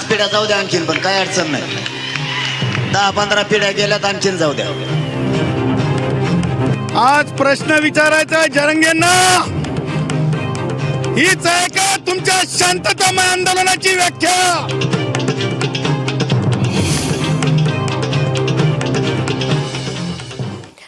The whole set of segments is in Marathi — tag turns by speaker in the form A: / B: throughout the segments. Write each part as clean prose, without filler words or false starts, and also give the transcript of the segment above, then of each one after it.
A: पिढ्या जाऊ द्या आणखीन, पण काय अडचण नाही. 10-15 पिढ्या गेल्यात, आणखीन जाऊ द्या.
B: आज प्रश्न विचारायचा जरंगेंना, हीच आहे का तुमच्या शांततामय आंदोलनाची व्याख्या?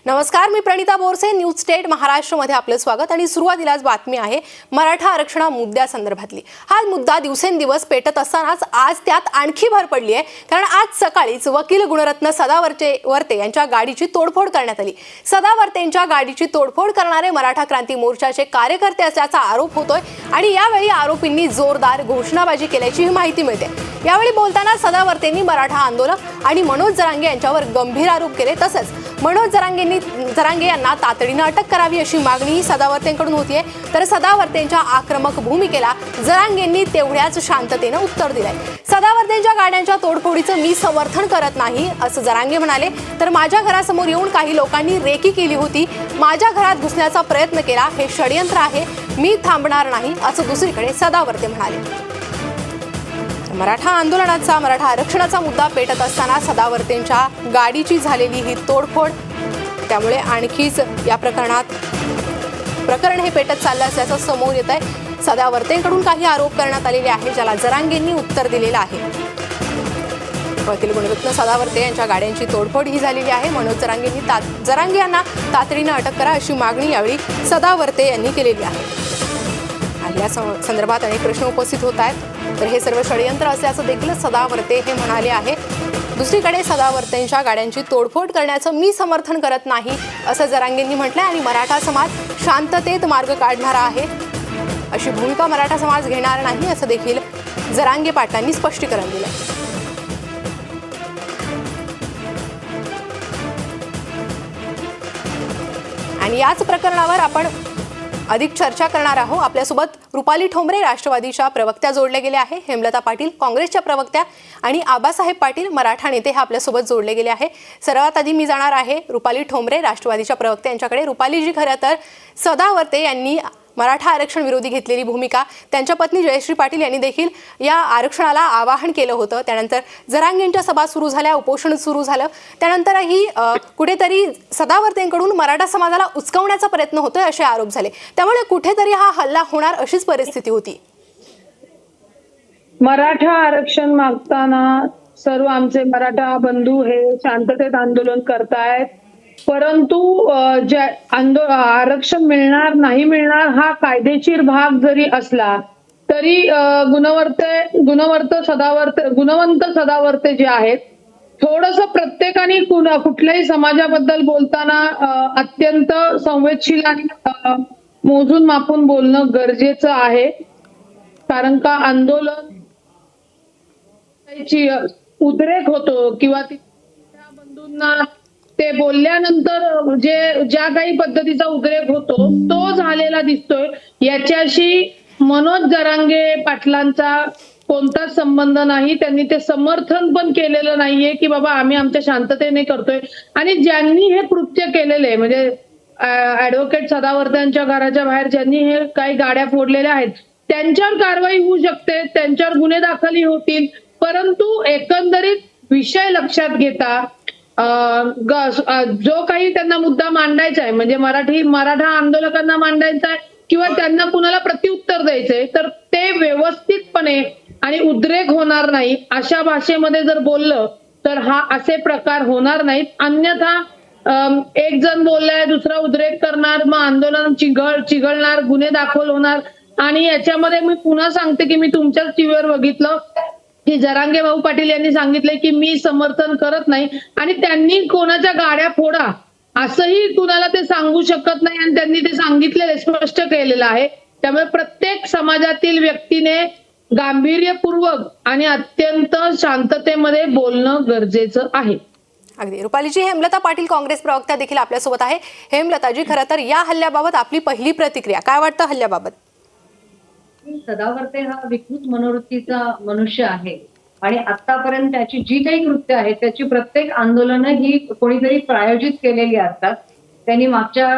C: नमस्कार, मी प्रणिता बोरसे. न्यूज स्टेट महाराष्ट्रमध्ये आपलं स्वागत. आणि सुरुवातीलाच बातमी आहे मराठा आरक्षण मुद्द्यासंदर्भातली. हा मुद्दा दिवसेंदिवस पेटत असतानाच आज त्यात आणखी भर पडली आहे. कारण आज सकाळीच वकील गुणरत्न सदावर्ते यांच्या गाडीची तोडफोड करण्यात आली. सदावर्तेंच्या गाडीची तोडफोड करणारे मराठा क्रांती मोर्चाचे कार्यकर्ते असल्याचा आरोप होतोय आणि यावेळी आरोपींनी जोरदार घोषणाबाजी केल्याची माहिती मिळते. यावेळी बोलताना सदावर्तेंनी मराठा आंदोलक आणि मनोज जरांगे यांच्यावर गंभीर आरोप केले. तसंच मनोज जरांगे यांना तातडीनं अटक करावी अशी मागणी सदावर्तेंकडून होतीये. तर सदावर्तेंच्या आक्रमक भूमिकेला जरांगेंनी तेवढ्याच शांततेनं उत्तर दिलंय. सदावर्तेंच्या गाड्यांच्या तोडफोडीचं मी समर्थन करत नाही असं जरांगे म्हणाले. तर माझ्या घरासमोर येऊन काही लोकांनी रेकी केली होती, माझ्या घरात घुसण्याचा प्रयत्न केला, हे षडयंत्र आहे, मी थांबणार नाही असं दुसरीकडे सदावर्ते म्हणाले. मराठा आंदोलनाचा, मराठा आरक्षणाचा मुद्दा पेटत असताना सदावर्तेंच्या गाडीची झालेली ही तोडफोड, त्यामुळे आणखीच या प्रकरण हे पेटत चाललं असल्याचं समोर येत आहे. सदावर्तेंकडून काही आरोप करण्यात आलेले आहेत, ज्याला जरांगेंनी उत्तर दिलेलं आहे. वकील गुणरत्न सदावर्ते यांच्या गाड्यांची तोडफोड ही झालेली आहे. मनोज जरांगे यांना तातडीनं अटक करा अशी मागणी यावेळी सदावर्ते यांनी केलेली आहे. या संदर्भात अनेक प्रश्न उपस्थित होत आहेत. तर हे सर्व षडयंत्र असल्याचं देखील सदावर्ते हे म्हणाले आहे. दुसरीकडे सदावर्तेंच्या गाड्यांची तोडफोड करण्याचं मी समर्थन करत नाही असं जरांगेंनी म्हटलंय. आणि मराठा समाज शांततेत मार्ग काढणारा आहे, अशी भूमिका मराठा समाज घेणार नाही असं देखील जरांगे पाटलांनी स्पष्टीकरण दिलंय. आणि याच प्रकरणावर आपण अधिक चर्चा करणार आहोत. आपल्यासोबत रुपाली ठोंबरे राष्ट्रवादीच्या प्रवक्त्या जोडले गेले आहे, हेमलता पाटील काँग्रेसच्या प्रवक्त्या आणि आबासाहेब पाटील मराठा नेते हे आपल्यासोबत जोडले गेले आहे. सर्वात आधी मी जाणार आहे रुपाली ठोंबरे राष्ट्रवादीच्या प्रवक्त्या यांच्याकडे. रुपालीजी, खरं तर सदावर्ते यांनी मराठा आरक्षण विरोधी घेतलेली भूमिका, त्यांच्या पत्नी जयश्री पाटील यांनी देखील या आरक्षणाला आवाहन केलं होतं. त्यानंतर जरांगेंच्या सभा सुरू झाल्या, उपोषण सुरू झालं. त्यानंतरही कुठेतरी सदावर्तेंकडून मराठा समाजाला उचकवण्याचा प्रयत्न होतोय असे आरोप झाले. त्यामुळे कुठेतरी हा हल्ला होणार अशीच परिस्थिती होती.
D: मराठा आरक्षण मागताना सर्व आमचे मराठा बंधू हे शांततेत आंदोलन करतायत, परंतु आरक्षण मिळणार नाही मिळणार हा कायदेशीर भाग जरी असला तरी गुणवंत सदावर्ते जे आहेत, थोडंसं प्रत्येकाने कुठल्याही समाजाबद्दल बोलताना अत्यंत संवेदनशील आणि मोजून मापून बोलणं गरजेचं आहे. कारण का आंदोलन उद्रेक होतो किंवा त्या बंधूंना ते बोलल्यानंतर ज्या काही पद्धतीचा उद्रेक होतो तो झालेला दिसतोय. याच्याशी मनोज जरांगे पाटलांचा कोणताच संबंध नाही. त्यांनी ते समर्थन पण केलेलं नाहीये की बाबा आम्ही आमच्या शांततेने करतोय. आणि ज्यांनी हे कृत्य केलेले म्हणजे ऍडव्होकेट सदावर्तेंच्या घराच्या बाहेर ज्यांनी हे काही गाड्या फोडलेल्या आहेत त्यांच्यावर कारवाई होऊ शकते, त्यांच्यावर गुन्हे दाखलही होतील. परंतु एकंदरीत विषय लक्षात घेता जो काही त्यांना मुद्दा मांडायचा आहे म्हणजे मराठा आंदोलकांना मांडायचा आहे किंवा त्यांना कुणाला प्रत्युत्तर द्यायचंय, तर ते व्यवस्थितपणे आणि उद्रेक होणार नाही अशा भाषेमध्ये जर बोललं तर हा असे प्रकार होणार नाहीत. अन्यथा एक जण बोललाय, दुसरा उद्रेक करणार, मग आंदोलन चिघळणार, गुन्हे दाखल होणार. आणि याच्यामध्ये मी पुन्हा सांगते की मी तुमच्याच टीव्हीवर बघितलं की जरांगे भाऊ पाटील यांनी सांगितले की मी समर्थन करत नाही आणि त्यांनी कोणाच्या गाड्या फोडा असंही कुणाला ते सांगू शकत नाही आणि त्यांनी ते सांगितलेले स्पष्ट केलेलं आहे. त्यामुळे प्रत्येक समाजातील व्यक्तीने गांभीर्यपूर्वक आणि अत्यंत शांततेमध्ये बोलणं गरजेचं आहे.
C: अगदी. रुपालीजी, हेमलता पाटील काँग्रेस प्रवक्त्या देखील आपल्यासोबत आहे. हेमलताजी, खरं तर या हल्ल्याबाबत आपली पहिली प्रतिक्रिया काय वाटतं हल्ल्याबाबत?
E: सदावर्ते हा विकृत मनोवृत्तीचा मनुष्य आहे आणि आतापर्यंत त्याची जी काही कृत्य आहेत त्याची प्रत्येक आंदोलनं ही कोणीतरी प्रायोजित केलेली असतात. त्यांनी मागच्या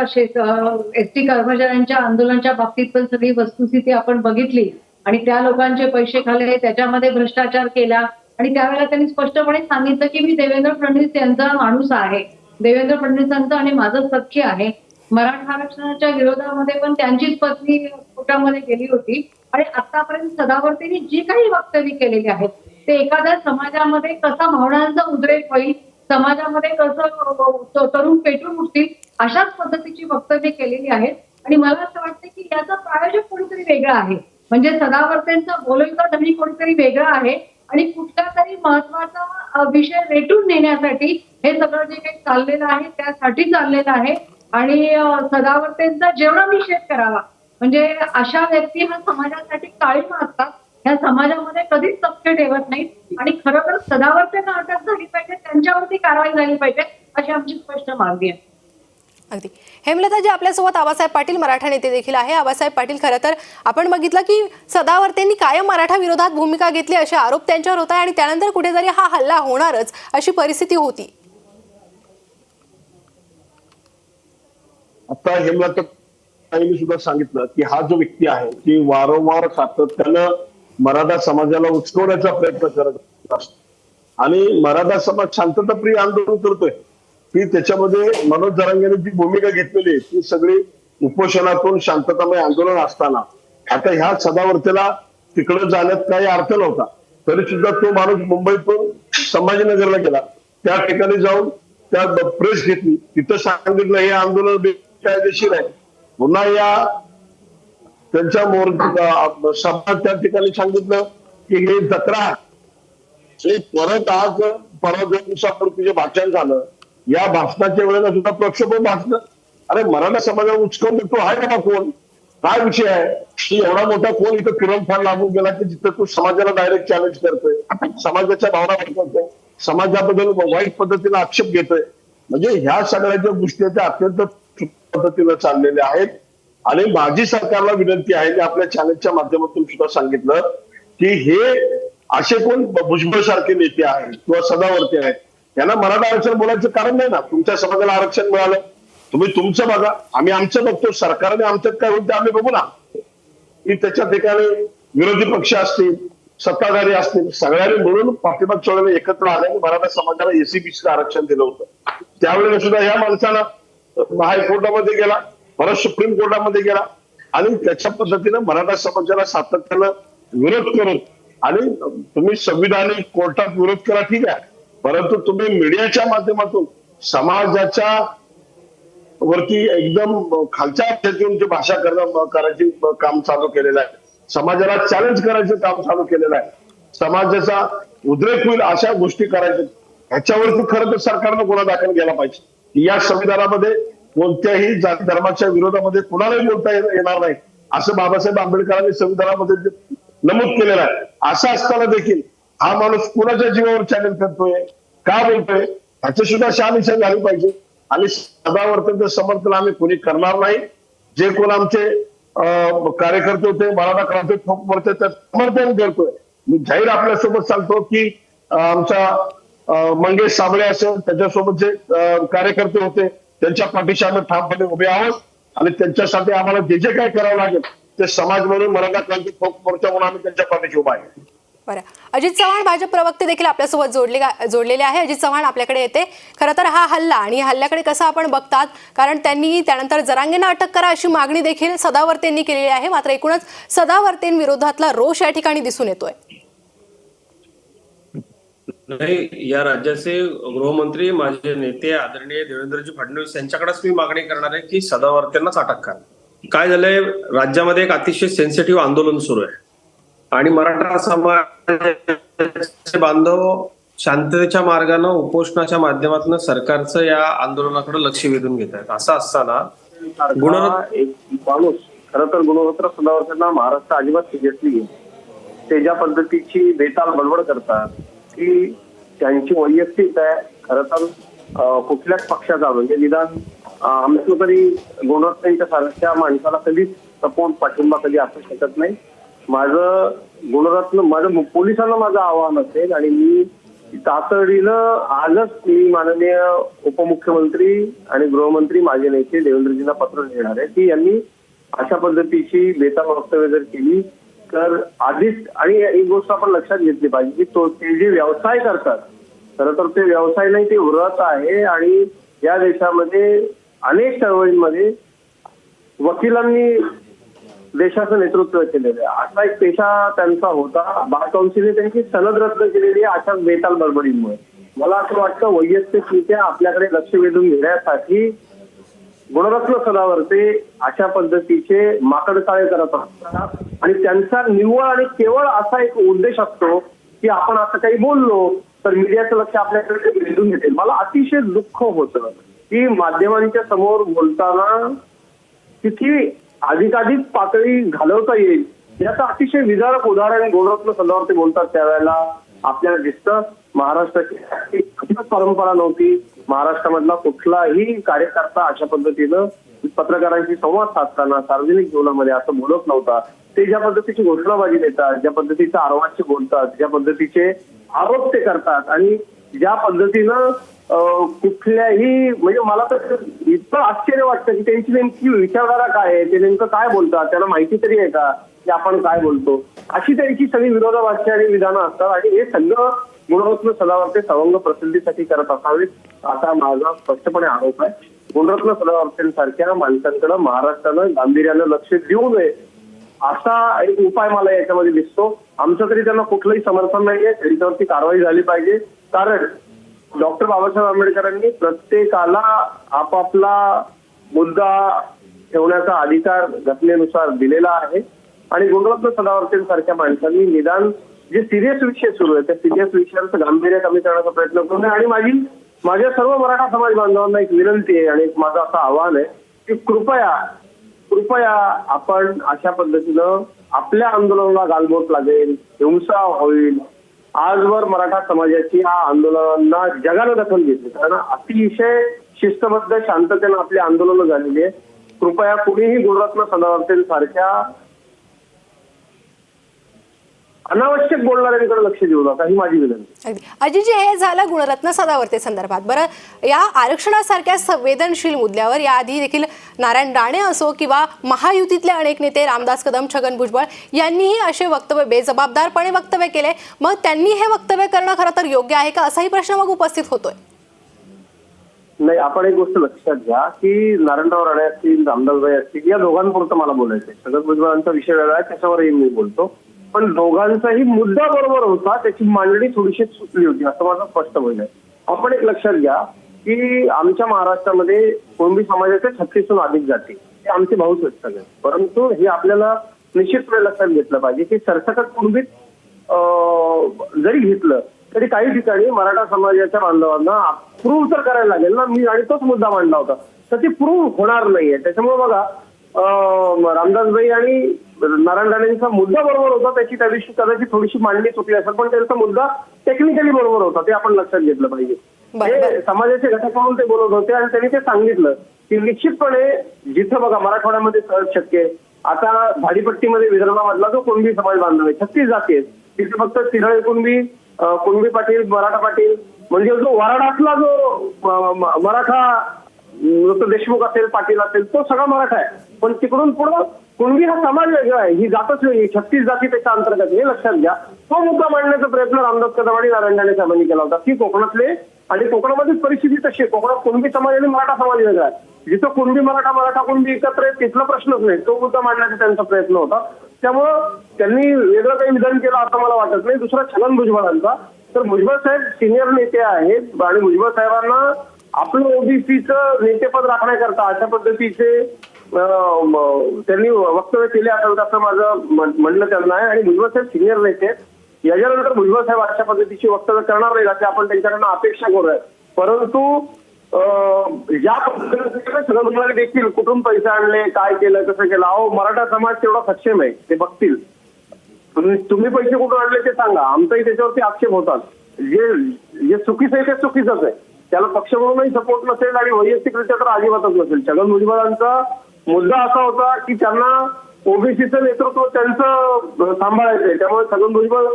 E: एसटी कर्मचाऱ्यांच्या आंदोलनाच्या बाबतीत पण सगळी वस्तुस्थिती आपण बघितली आणि त्या लोकांचे पैसे खाल्ले, त्याच्यामध्ये भ्रष्टाचार केला आणि त्यावेळेला त्यांनी स्पष्टपणे सांगितलं की मी देवेंद्र फडणवीस यांचा माणूस आहे, देवेंद्र फडणवीसांचं आणि माझं सख्य आहे. मराठा आरक्षणाच्या विरोधामध्ये पण त्यांचीच पत्नी कोर्टामध्ये गेली होती आणि आतापर्यंत सदावर्तींनी जी काही वक्तव्य केलेली आहेत ते एखाद्या समाजामध्ये कसा भावनांचा उद्रेक होईल, समाजामध्ये कसं तरुण पेटून उठतील अशाच पद्धतीची वक्तव्य केलेली आहेत. आणि मला असं वाटतं की याचा प्रायोजक कोणीतरी वेगळा आहे, म्हणजे सदावर्तेंचा बोलवता धनी कोणीतरी वेगळा आहे आणि कुठला तरी महत्वाचा विषय रेटून नेण्यासाठी हे सगळं जे काही चाललेलं आहे त्यासाठी चाललेलं आहे. आणि सदावर्तेंचा जेवढा निषेध करावा, म्हणजे अशा व्यक्ती हा समाजासाठी काळीमा असतात, ह्या समाजामध्ये कधीच सत्य ठेवत नाहीत आणि खरोखर सदावर्तेंना अटक झाली पाहिजे, त्यांच्यावरती कारवाई झाली पाहिजे अशी आमची स्पष्ट मागणी आहे.
C: अगदी. हेमलताजी, आपल्यासोबत आबासाहेब पाटील मराठा नेते देखील आहे. आबासाहेब पाटील, खरं तर आपण बघितलं की सदावर्तेंनी कायम मराठा विरोधात भूमिका घेतली असे आरोप त्यांच्यावर होत आहे आणि त्यानंतर कुठेतरी हा हल्ला होणारच अशी परिस्थिती होती.
F: आता हेमलताईंनी सुद्धा सांगितलं की हा जो व्यक्ती आहे की वारंवार सातत्यानं मराठा समाजाला उचकवण्याचा प्रयत्न करत असतो आणि मराठा समाज शांतताप्रिय आंदोलन करतोय की त्याच्यामध्ये मनोज जरांगेने जी भूमिका घेतलेली आहे ती सगळी उपोषणातून शांततामय आंदोलन असताना आता ह्या सदावर्तेला तिकडे जाण्यात काही अर्थ नव्हता, तरी सुद्धा तो माणूस मुंबईतून संभाजीनगरला गेला, त्या ठिकाणी जाऊन त्या प्रेस घेतली, तिथं सांगितलं हे आंदोलन बेकायदेशीर आहे. पुन्हा या त्यांच्या सभा त्या ठिकाणी सांगितलं की हे जत्रा आहे. परत आज परवा 2 दिवसापूर्वी जे भाषण झालं, या भाषणाच्या वेळेला सुद्धा प्रक्षोभक भाषण, अरे मराठा समाजाला उचकून देतो आहे का कोण, काय विषय आहे की एवढा मोठा कोण इथं तुरंत लागून गेला की जिथं तू समाजाला डायरेक्ट चॅलेंज करतोय, समाजाच्या भावना व्यक्त करतोय, समाजाबद्दल वाईट पद्धतीने आक्षेप घेतोय. म्हणजे ह्या सगळ्या ज्या गोष्टी आहेत त्या अत्यंत पद्धतीने चाललेल्या आहेत. आणि माझी सरकारला विनंती आहे की आपल्या चॅलेंजच्या माध्यमातून सुद्धा सांगितलं की हे असे कोण भुजबळ सारखे नेते आहेत किंवा सदावर्ती आहेत, यांना मराठा आरक्षण बोलायचं कारण नाही ना. तुमच्या समाजाला आरक्षण मिळालं, तुम्ही तुमचं बघा, आम्ही आमचं बघतो, सरकारने आमच्यात काय होईल ते आम्ही बघू ना. की त्याच्या ठिकाणी विरोधी पक्ष असतील, सत्ताधारी असतील, सगळ्यांनी मिळून पाठिंबा चळवळी एकत्र आल्याने मराठा समाजाला एसीबीसीचं आरक्षण दिलं होतं. त्यावेळेला सुद्धा ह्या माणसानं हायकोर्टामध्ये गेला, परत सुप्रीम कोर्टामध्ये गेला आणि त्याच्या पद्धतीनं मराठा समाजाला सातत्यानं विरोध करून, आणि तुम्ही संविधानिक कोर्टात विरोध करा ठीक आहे, परंतु तुम्ही मीडियाच्या माध्यमातून समाजाच्या वरती एकदम खालच्या अर्थातून जे भाषा करायची काम चालू केलेलं आहे, समाजाला चॅलेंज करायचं काम चालू केलेलं आहे, समाजाचा उद्रेक होईल अशा गोष्टी करायच्या, ह्याच्यावरती खरं तर सरकारनं गुन्हा दाखल केला पाहिजे. या संविधानामध्ये कोणत्याही जाती धर्माच्या विरोधामध्ये कुणालाही बोलता येणार नाही असं बाबासाहेब आंबेडकरांनी संविधानामध्ये नमूद केलेलं आहे. असं असताना देखील हा माणूस कुणाच्या जीवावर चॅलेंज करतोय, का बोलतोय, ह्याची सुद्धा शहानिशा झाली पाहिजे. आणि सदावर्तेंचं समर्थन आम्ही कोणी करणार नाही. जे कोण आमचे कार्यकर्ते होते, मराठा क्रांती ठोक मोर्चा त्यात समर्थन करतोय. मी जाहीर आपल्यासोबत सांगतो की आमचा मंगेश साबळे असेल, त्याच्यासोबत जे कार्यकर्ते होते त्यांच्या पाठीशी आम्ही ठामपणे उभे आहोत आणि त्यांच्यासाठी आम्हाला जे जे काय करावं लागेल ते समाज म्हणून मराठा क्रांती ठोक मोर्चा म्हणून आम्ही त्यांच्या पाठीशी उभा आहे.
C: बरं, अजित चव्हाण भाजप प्रवक्ते देखील आपल्यासोबत जोडलेले आहे. अजित चव्हाण आपल्याकडे येते. खरं तर हा हल्ला आणि हल्ल्याकडे कसं आपण बघतात, कारण त्यांनी त्यानंतर जरांगेंना अटक करा अशी मागणी देखील सदावर्तेंनी केलेली आहे, मात्र एकूणच सदावर्तेंविरोधातला रोष या ठिकाणी दिसून येतोय.
G: नाही, या राज्याचे गृहमंत्री माझे नेते आदरणीय देवेंद्रजी फडणवीस यांच्याकडेच मी मागणी करणार आहे की सदावर्तेंनाच अटक करा. काय झालंय, राज्यामध्ये एक अतिशय सेन्सिटिव्ह आंदोलन सुरू आहे आणि मराठा समाजाचे बांधव शांततेच्या मार्गाने उपोषणाच्या माध्यमातून सरकारचं या आंदोलनाकडे लक्ष वेधून घेत आहेत. असं असताना
H: एक माणूस खरं तर गुणवत्ता सदावर्तेंना महाराष्ट्र अजिबात सिरियसली घेईल. ते ज्या पद्धतीची बेताल बडबड करतात की त्यांची वैयक्तिक आहे, खरं तर कुठल्याच पक्षाचा म्हणजे निदान आमचं तरी गुणवत्तांच्या सारख्या माणसाला कधीच सपोर्ट पाठिंबा कधी असू शकत नाही. माझं पोलिसांना माझं आव्हान असेल आणि मी तातडीनं आजच मी माननीय उपमुख्यमंत्री आणि गृहमंत्री माझे नेते देवेंद्रजींना पत्र लिहिणार आहे की यांनी अशा पद्धतीची बेताल वक्तव्य जर केली तर आधीच आणि एक गोष्ट आपण लक्षात घेतली पाहिजे की ते जे व्यवसाय करतात खरं तर ते व्यवसाय नाही, ते व्रत आहे. आणि या देशामध्ये अनेक चळवळींमध्ये वकिलांनी देशाचं नेतृत्व केलेलं आहे. असा एक पेशा त्यांचा होता. बार कौन्सिलने त्यांची सनद रद्द केलेली आहे अशाच बेताल बडबडींमुळे. मला असं वाटतं वैयक्तिकरित्या आपल्याकडे लक्ष वेधून घेण्यासाठी गुणरत्न सदावर्ते अशा पद्धतीचे माकडचाळे करत असतात आणि त्यांचा निव्वळ आणि केवळ असा एक उद्देश असतो की आपण असं काही बोललो तर मीडियाचं लक्ष आपल्याकडे वेधून घेतील. मला अतिशय दुःख होतं की माध्यमांच्या समोर बोलताना किती अधिकाधिक पातळी घालवता येईल याचं अतिशय विदारक उदाहरण गुणरत्न सदावर्ते बोलतात त्यावेळेला आपल्याला दिसतं. महाराष्ट्राची अजिबात परंपरा नव्हती. महाराष्ट्रामधला कुठलाही कार्यकर्ता अशा पद्धतीनं पत्रकारांशी संवाद साधताना सार्वजनिक जीवनामध्ये असं बोलत नव्हता. ते ज्या पद्धतीची घोषणाबाजी देतात, ज्या पद्धतीचं आरवाच्य बोलतात, ज्या पद्धतीचे आरोप ते करतात आणि ज्या पद्धतीनं कुठल्याही म्हणजे मला तर इतकं आश्चर्य वाटतं की त्यांची नेमकी विचारधारा काय आहे, ते नेमकं काय बोलतात, त्यांना माहिती तरी आहे का की आपण काय बोलतो. अशी त्यांची सगळी विरोधाभासी आणि विधानं असतात आणि हे सगळं गुणरत्न सदावर्ते सवंग प्रसिद्धीसाठी करत असावेत असा माझा स्पष्टपणे आरोप आहे. गुणरत्न सदावर्तेंसारख्या माणसांकडे महाराष्ट्रानं गांभीर्यानं लक्ष देऊ नये असा एक उपाय मला याच्यामध्ये दिसतो. आमचं तरी त्यांना कुठलंही समर्थन नाहीये. त्यांच्यावरती कारवाई झाली पाहिजे कारण डॉक्टर बाबासाहेब आंबेडकरांनी प्रत्येकाला आपापला मुद्दा ठेवण्याचा अधिकार घटनेनुसार दिलेला आहे आणि गुणरत्न सदावर्तेंसारख्या माणसांनी निदान जे सिरियस विषय सुरू आहे त्या सिरियस विषयांचं गांभीर्य कमी करण्याचा प्रयत्न करू नये. आणि माझ्या सर्व मराठा समाज बांधवांना एक विनंती आहे आणि माझं असं आव्हान आहे की कृपया आपण अशा पद्धतीनं आपल्या आंदोलनाला गालबोट लागेल, हिंसा होईल, आजवर मराठा समाजाची या आंदोलनांना जगानं दखल घेतली कारण अतिशय शिस्तबद्ध शांततेनं आपली आंदोलनं झालेली आहे. कृपया कुणीही गुणरत्न सदावर्तेंसारख्या अनावश्यक बोलणाऱ्यांकडे लक्ष देऊ नका ही माझी विनंती.
C: अजितजी, हे झालं गुणरत्न सदावर्ते संदर्भात. बरं, या आरक्षणासारख्या संवेदनशील मुद्द्यावर याआधी देखील नारायण राणे असो किंवा महायुतीतले अनेक नेते रामदास कदम, छगन भुजबळ यांनीही असे वक्तव्य बेजबाबदारपणे वक्तव्य केले. मग त्यांनी हे वक्तव्य करणं खरं तर योग्य आहे का असाही प्रश्न मग उपस्थित होतोय.
H: नाही, आपण एक गोष्ट लक्षात घ्या की नारायणराव राणे असतील, रामदासभाई असतील या दोघांपुरतं मला बोलायचं आहे. छगन भुजबळांचा विषय वेगळा आहे त्याच्यावरही मी बोलतो पण दोघांचाही मुद्दा बरोबर होता, त्याची मांडणी थोडीशी चुकली होती असं माझं स्पष्ट होईल. आपण एक लक्षात घ्या की आमच्या महाराष्ट्रामध्ये कुणबी समाजाचे 36हून अधिक जाती हे आमचे भाऊच आहेत सगळे. परंतु हे आपल्याला निश्चितपणे लक्षात घेतलं पाहिजे की सरसकट कुणबीत जरी घेतलं तरी काही ठिकाणी मराठा समाजाच्या बांधवांना प्रूव्ह तर करायला लागेल ना. मी आणि तोच मुद्दा मांडला होता तर ती प्रूव्ह होणार नाहीये. त्याच्यामुळे बघा रामदासभाई आणि नारायण राणेंचा मुद्दा बरोबर होता, त्याची त्या दिवशी कदाचित थोडीशी मांडणी चुकली असेल पण त्यांचा मुद्दा टेक्निकली बरोबर होता ते आपण लक्षात घेतलं पाहिजे. हे समाजाचे घटक म्हणून ते बोलत होते आणि त्यांनी ते सांगितलं की निश्चितपणे जिथं बघा मराठवाड्यामध्ये सहज शक्य आहे. आता भाडीपट्टीमध्ये विदर्भामधला जो कुणबी समाज बांधव आहे 36 जाती आहेत तिथे फक्त तिरळे कुणबी पाटील, मराठा पाटील म्हणजे जो वराडातला जो मराठा देशमुख असेल, पाटील असेल तो सगळा मराठा आहे. पण तिकडून पुढं कुणबी हा समाज वेगळा आहे, ही जातच वेगळी 36 जाती त्याच्या अंतर्गत हे लक्षात घ्या. तो मुद्दा मांडण्याचा प्रयत्न रामदास कदम आणि नारायण राणे साहेबांनी केला होता की कोकणातले आणि कोकणामधील परिस्थिती तशी आहे. कोकणात कुणबी समाज आणि मराठा समाज वेगळा आहे. जिथं कुणबी मराठा कुणबी एकत्र आहे तिथला प्रश्नच नाही. तो मुद्दा मांडण्याचा त्यांचा प्रयत्न होता. त्यामुळं त्यांनी वेगळं काही विधान केलं असं मला वाटत नाही. दुसरा छगन भुजबळांचा तर भुजबळ साहेब सिनियर नेते आहेत आणि भुजबळ साहेबांना आपलं ओबीसीचं नेतेपद राखण्याकरता अशा पद्धतीचे त्यांनी वक्तव्य केले असं माझं म्हणणं त्यांना आहे. आणि भुजबळ साहेब सिनियर नेते आहेत. याच्यानंतर भुजबळ साहेब अशा पद्धतीची वक्तव्य करणार नाही अशी आपण त्यांच्याकडनं अपेक्षा करूया. परंतु या पद्धतीने देखील कुठून पैसे आणले, काय केलं, कसं केलं, अहो मराठा समाज तेवढा सक्षम आहे ते बघतील. तुम्ही पैसे कुठून आणले ते सांगा, आमचाही त्याच्यावरती आक्षेप होतात. जे चुकीचं आहे ते चुकीचंच आहे, त्याला पक्ष म्हणूनही सपोर्ट नसेल आणि वैयक्तिकरित्या तर अजिबातच नसेल. छगन भुजबळांचा मुद्दा असा होता की त्यांना ओबीसीचं नेतृत्व त्यांचं सांभाळायचंय. त्यामुळे छगन भुजबळ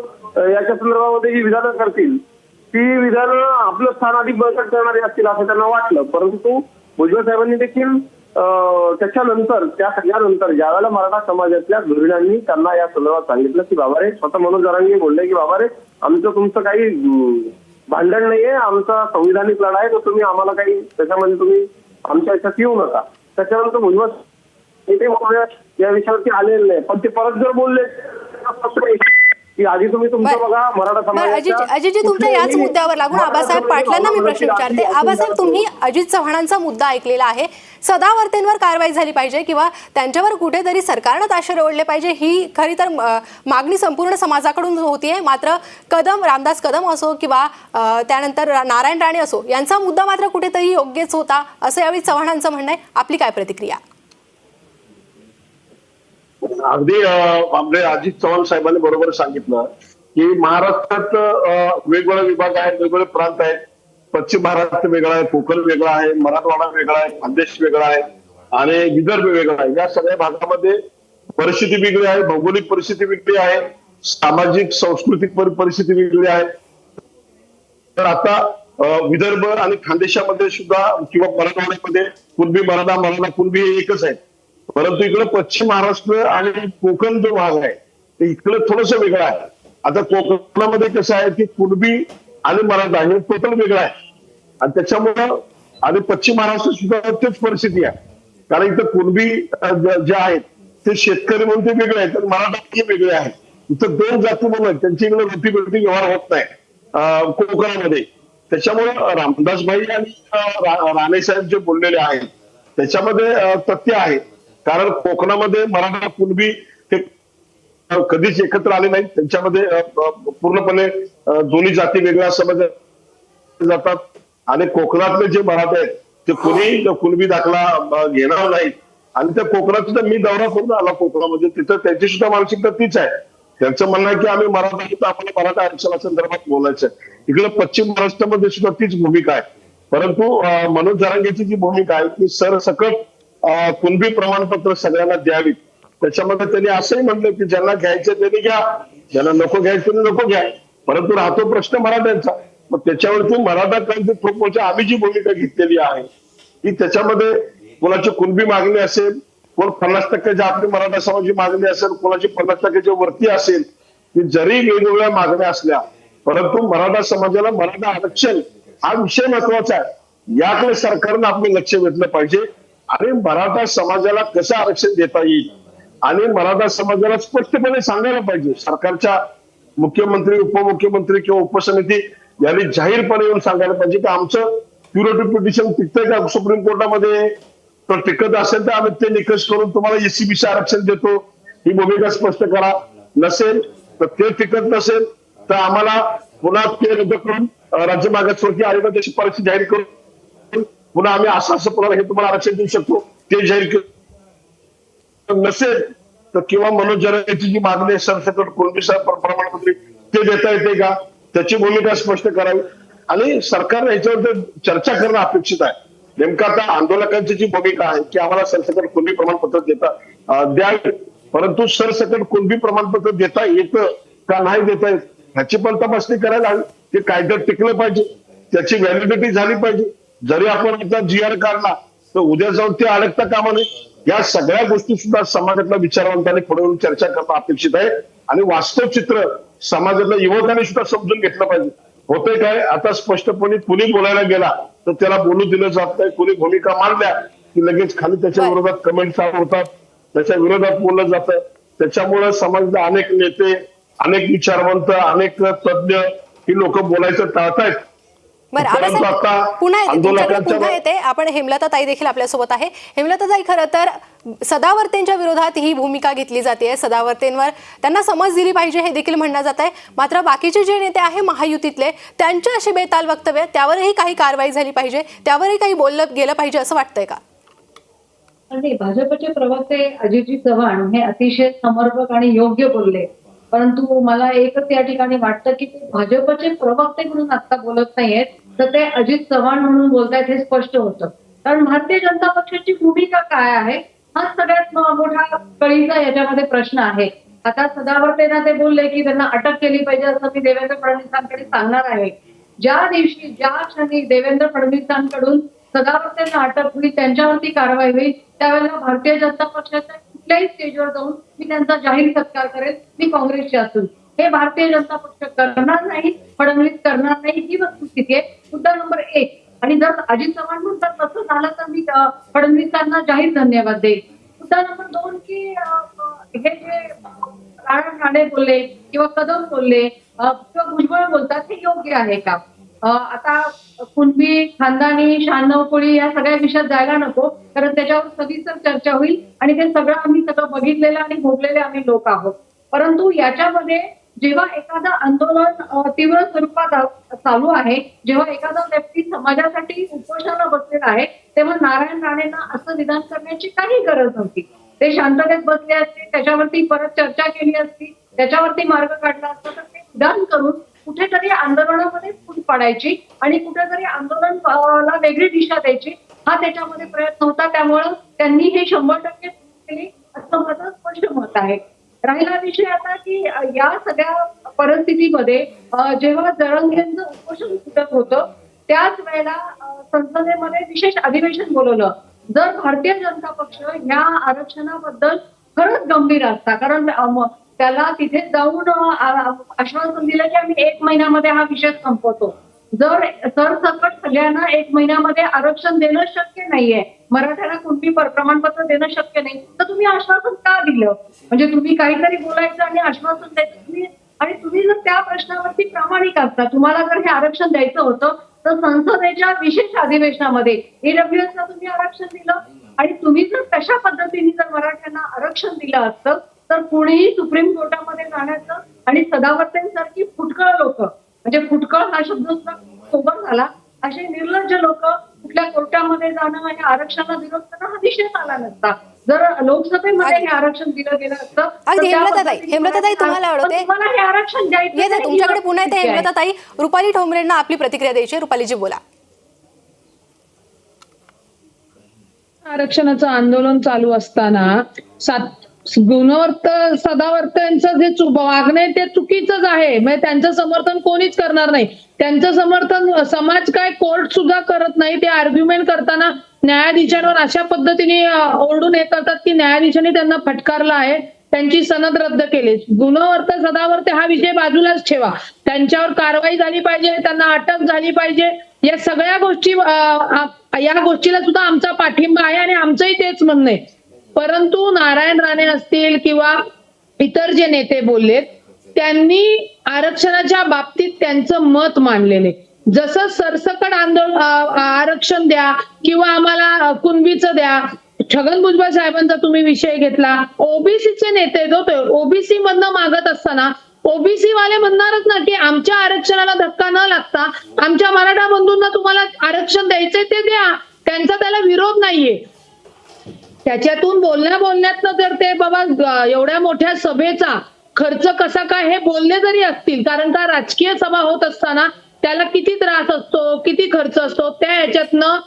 H: याच्या संदर्भामध्ये जी विधानं करतील ती विधानं आपलं स्थान अधिक बळकट करणारी असतील असं त्यांना वाटलं. परंतु भुजबळ साहेबांनी देखील त्याच्यानंतर त्या सगळ्यानंतर ज्यावेळेला मराठा समाजातल्या धुरीणांनी त्यांना या संदर्भात सांगितलं की बाबा रे, स्वतः मनोज जरांगे बोलले की बाबा रे, आमचं तुमचं काही भांडण नाहीये, आमचा संविधानिक लढा आहे, तर तुम्ही आम्हाला काही त्याच्यामध्ये तुम्ही आमच्या याच्यात येऊ नका. त्याच्यानंतर भुजबळ नेते महोदय या विषयावरती आलेले नाही, पण ते परत जर बोलले की आधी तुम्ही तुमचं बघा मराठा समाजाच्या
C: अजितजी, तुमच्या याच मुद्द्यावर लागून आबासाहेब पाटलांना मी प्रश्न विचारते. आबासाहेब, तुम्ही अजित चव्हाणांचा मुद्दा ऐकलेला आहे, सदावर्तेंवर कारवाई झाली पाहिजे किंवा त्यांच्यावर कुठेतरी सरकारनं ताशेरे ओढले पाहिजे, ही खरी तर मागणी संपूर्ण समाजाकडून होतीये. मात्र रामदास कदम असो किंवा त्यानंतर नारायण राणे असो, यांचा मुद्दा मात्र कुठेतरी योग्यच होता असं यावेळी चव्हाणांचं म्हणणं आहे. आपली काय प्रतिक्रिया?
F: अगदी आपले अजित चव्हाण साहेबांनी बरोबर सांगितलं की महाराष्ट्रात वेगवेगळे विभाग आहेत, वेगवेगळे प्रांत आहेत. पश्चिम महाराष्ट्र वेगळा आहे, कोकण वेगळा आहे, मराठवाडा वेगळा आहे, खानदेश वेगळा आहे आणि विदर्भ वेगळा आहे. या सगळ्या भागामध्ये परिस्थिती वेगळी आहे, भौगोलिक परिस्थिती वेगळी आहे, सामाजिक सांस्कृतिक परिस्थिती वेगळी आहे. तर आता विदर्भ आणि खानदेशामध्ये सुद्धा किंवा मराठवाड्यामध्ये कुणबी मराठा कुणबी हे एकच आहे. परंतु इकडे पश्चिम महाराष्ट्र आणि कोकण जो भाग आहे ते इकडे थोडस वेगळं आहे. आता कोकणामध्ये कसं आहे की कुणबी आणि मराठा हे टोटल वेगळं आहे आणि त्याच्यामुळं आणि पश्चिम महाराष्ट्र सुद्धा तेच परिस्थिती आहे. कारण इथं कुणबी जे आहेत ते शेतकरी म्हणून ते वेगळे आहेत आणि मराठा हे वेगळे आहेत. इथं दोन जाती म्हणून त्यांची इकडे रोटी व्यवहार होत नाही कोकणामध्ये. त्याच्यामुळं रामदास भाई आणि राणे साहेब जे बोललेले आहेत त्याच्यामध्ये तथ्य आहे. कारण कोकणामध्ये मराठा कुणबी हे कधीच एकत्र आले नाहीत. त्यांच्यामध्ये पूर्णपणे दोन्ही जाती वेगळ्या समजल्या जातात आणि कोकणातले जे मराठे आहेत ते कुणी कुणबी दाखला घेणार नाहीत. आणि त्या कोकणात सुद्धा मी दौरा करून आला कोकणामध्ये, तिथं त्यांची सुद्धा मानसिकता तीच आहे. त्यांचं म्हणणं आहे की आम्ही मराठा आहोत, आम्हाला मराठा आरक्षणासंदर्भात बोलायचं. इकडे पश्चिम महाराष्ट्रामध्ये सुद्धा तीच भूमिका आहे. परंतु मनोज जरांगेची जी भूमिका आहे की सरसकट कुणबी प्रमाणपत्र सगळ्यांना द्यावीत. त्याच्यामध्ये त्यांनी असंही म्हणलं की ज्यांना घ्यायचं त्यांनी घ्या, ज्यांना नको घ्यायचं त्यांनी नको घ्या. परंतु राहतो प्रश्न मराठ्यांचा. मग त्याच्यावरती मराठा क्रांती ठोक आम्ही जी भूमिका घेतलेली आहे की त्याच्यामध्ये कोणाची कुणबी मागणी असेल, कोण 50% आपली मराठा समाजाची मागणी असेल, कोणाची 50% वरती असेल, की जरी वेगवेगळ्या मागण्या असल्या परंतु मराठा समाजाला मराठा आरक्षण हा विषय महत्वाचा आहे. याकडे सरकारनं आपलं लक्ष वेधलं पाहिजे आणि मराठा समाजाला कसं आरक्षण देता येईल आणि मराठा समाजाला स्पष्टपणे सांगायला पाहिजे. सरकारच्या मुख्यमंत्री, उपमुख्यमंत्री किंवा उपसमिती यांनी जाहीरपणे येऊन सांगायला पाहिजे की आमचं प्युरिटी पिटिशन टिकतंय का सुप्रीम कोर्टामध्ये, तर टिकत असेल तर आम्ही ते निकष करून तुम्हाला एससीबीसी आरक्षण देतो, ही भूमिका स्पष्ट करा. नसेल तर ते टिकत नसेल तर आम्हाला पुन्हा ते रद्द करून राज्य मागासवर्गीय आयोगाची शिफारशी जाहीर करून पुन्हा आम्ही असं पुन्हा हे तुम्हाला आरक्षण देऊ शकतो, ते जाहीर नसेल तर किंवा मनोज जरांगेची जी मागणी आहे सरसकट कुणबी प्रमाणपत्र ते देता येते का, त्याची भूमिका स्पष्ट करावी आणि सरकारने याच्यावर चर्चा करणं अपेक्षित आहे. नेमकं आता आंदोलकांची जी भूमिका आहे की आम्हाला सरसकट कुणबी प्रमाणपत्र द्यावे, परंतु सरसकट कुणबी प्रमाणपत्र देता येतं का नाही देता येत ह्याची पण तपासणी करायला हवी. ते कायद्यात टिकलं पाहिजे, त्याची व्हॅलिडिटी झाली पाहिजे. जरी आपण आता GR काढला तर उद्या जाऊन ते अडकता कामा नये. या सगळ्या गोष्टी सुद्धा समाजातल्या विचारवंतांनी पुढे येऊन चर्चा करणं अपेक्षित आहे आणि वास्तव चित्र समाजातल्या युवकांनी सुद्धा समजून घेतलं पाहिजे. होतंय काय आता स्पष्टपणे कुणी बोलायला गेला तर त्याला बोलू दिलं जात नाही. कुणी भूमिका मांडल्या की लगेच खाली त्याच्या विरोधात कमेंट होतात, त्याच्या विरोधात बोललं जातं. त्याच्यामुळे समाजातले अनेक नेते, अनेक विचारवंत, अनेक तज्ञ ही लोक बोलायचं टाळतायत.
C: पुन्हा येते आपण हेमलता ताई देखील आपल्यासोबत आहे. हेमलता ताई, खरं तर सदावर्तेंच्या विरोधात ही भूमिका घेतली जाते, सदावर्तेंवर त्यांना समज दिली पाहिजे हे देखील म्हणलं जात आहे. मात्र बाकीचे जे नेते आहे महायुतीतले त्यांच्या अशी बेताल वक्तव्य, त्यावरही काही कारवाई झाली पाहिजे, त्यावरही काही बोललं गेलं पाहिजे असं वाटतंय का?
E: आणि भाजपचे प्रवक्ते अजितजी चव्हाण हे अतिशय समर्पक आणि योग्य बोलले. परंतु मला एकच या ठिकाणी वाटतं की ते भाजपचे प्रवक्ते म्हणून आता बोलत नाहीयेत, तर ते अजित चव्हाण म्हणून बोलतायत हे स्पष्ट होतं. कारण भारतीय जनता पक्षाची भूमिका काय आहे हा सगळ्यात मोठा कळीचा याच्यामध्ये प्रश्न आहे. आता सदावर्तेंना ते बोलले की त्यांना अटक केली पाहिजे असं मी देवेंद्र फडणवीसांकडे सांगणार आहे. ज्या दिवशी ज्या क्षणी देवेंद्र फडणवीसांकडून सदावर्तेंना अटक होईल, त्यांच्यावरती कारवाई होईल, त्यावेळेला भारतीय जनता पक्षाच्या कुठल्याही स्टेजवर जाऊन मी त्यांचा जाहीर सत्कार करेल, मी काँग्रेसची असून. हे भारतीय जनता पक्ष करणार नाही, फडणवीस करणार नाही, ही वस्तुस्थिती आहे. मुद्दा नंबर 1. आणि जर अजित चव्हाण म्हणतात तसं झालं तर मी फडणवीसांना जाहीर धन्यवाद देईल. मुद्दा नंबर 2 की हे जे राणे बोलले किंवा कदम बोलले किंवा भुजबळ बोलतात हे योग्य आहे का? आता कुणबी, खानदानी, 96 कोळी या सगळ्या विषयात जायला नको, कारण त्याच्यावर सविस्तर चर्चा होईल आणि ते आम्ही सगळं बघितलेलं आणि भोगलेले आम्ही लोक आहोत. परंतु याच्यामध्ये जेव्हा एखादं आंदोलन तीव्र स्वरूपात चालू आहे, जेव्हा एखादा व्यक्ती समाजासाठी उपोषणाला बसलेला आहे, तेव्हा नारायण राणेंना असं विधान करण्याची काही गरज नव्हती. ते शांततेत बसले असते, त्याच्यावरती परत चर्चा केली असती, त्याच्यावरती मार्ग काढला असता, तर ते विधान करून कुठेतरी आंदोलनामध्ये फूट पाडायची आणि कुठेतरी आंदोलनाला वेगळी दिशा द्यायची हा त्याच्यामध्ये प्रयत्न होता. त्यामुळं त्यांनी हे 100% केली असं माझं स्पष्ट मत आहे. राहिला विषय आता की या सगळ्या परिस्थितीमध्ये जेव्हा जरांगेंचं उपोषण सुटत होतं त्याच वेळेला संसदेमध्ये विशेष अधिवेशन बोलवलं. जर भारतीय जनता पक्ष या आरक्षणाबद्दल खरंच गंभीर असता, कारण त्याला तिथे जाऊन आश्वासन दिलं की आम्ही 1 महिन्यामध्ये हा विषय संपवतो. जर सरसकट सगळ्यांना 1 महिन्यामध्ये आरक्षण देणं शक्य नाहीये, मराठ्यांना कुणबी प्रमाणपत्र देणं शक्य नाही, तर तुम्ही आश्वासन का दिलं? म्हणजे तुम्ही काहीतरी बोलायचं आणि आश्वासन द्यायचं आणि तुम्ही जर त्या प्रश्नावरती प्रामाणिक असता, तुम्हाला जर हे आरक्षण द्यायचं होतं तर संसदेच्या विशेष अधिवेशनामध्ये ईडब्ल्यूएसला तुम्ही आरक्षण दिलं आणि तुम्ही जर तशा पद्धतीने जर मराठ्यांना आरक्षण दिलं असतं तर कुणीही सुप्रीम कोर्टामध्ये जाण्याचं आणि सदावर्तेंसारखी फुटकळ लोक, म्हणजे फुटकळ हा शब्द सुद्धा सोबत झाला, असे निर्लज्ज लोक कुठल्या कोर्टामध्ये जाणं आणि आरक्षणाला विरोध करणं हा विषय आला नसता. जर लोकसभेमध्ये हे आरक्षण दिलं गेलं असतं तर
C: हेमलताताई तुम्हाला आवडते
E: तुम्हाला हे आरक्षण द्यायचं.
C: तुमच्याकडे पुन्हा येते हेमलताताई. रुपाली ठोंबरेंना आपली प्रतिक्रिया द्यायची. रुपालीजी बोला.
D: आरक्षणाचं आंदोलन चालू असताना गुणवर्त सदावर्तेंचं जे वागणं आहे ते चुकीचंच आहे. म्हणजे त्यांचं समर्थन कोणीच करणार नाही. त्यांचं समर्थन समाज काय कोर्ट सुद्धा करत नाही. ते आर्ग्युमेंट करताना न्यायाधीशांवर अशा पद्धतीने ओरडून हे करतात की न्यायाधीशांनी त्यांना फटकारला आहे, त्यांची सनद रद्द केली. गुणवर्त सदावर्ते हा विषय बाजूलाच ठेवा, त्यांच्यावर कारवाई झाली पाहिजे, त्यांना अटक झाली पाहिजे. या सगळ्या गोष्टी या गोष्टीला सुद्धा आमचा पाठिंबा आहे आणि आमचंही तेच म्हणणं आहे. परंतु नारायण राणे असतील किंवा इतर जे नेते बोललेत त्यांनी आरक्षणाच्या बाबतीत त्यांचं मत मांडलेले, जसं सरसकट आरक्षण द्या किंवा आम्हाला कुणबीचं द्या. छगन भुजबळ साहेबांचा तुम्ही विषय घेतला, ओबीसीचे नेते जो ओबीसी मधनं मागत असताना ओबीसी वाले म्हणणारच ना की आमच्या आरक्षणाला धक्का न लागता आमच्या मराठा बंधूंना तुम्हाला आरक्षण द्यायचंय ते द्या, त्यांचा त्याला विरोध नाहीये. त्याच्यातून बोलण्यातनं जर ते बाबा एवढ्या मोठ्या सभेचा खर्च कसा काय हे बोलले जरी असतील, कारण का राजकीय सभा होत असताना त्याला किती त्रास असतो, किती खर्च असतो, त्या ह्याच्यातनं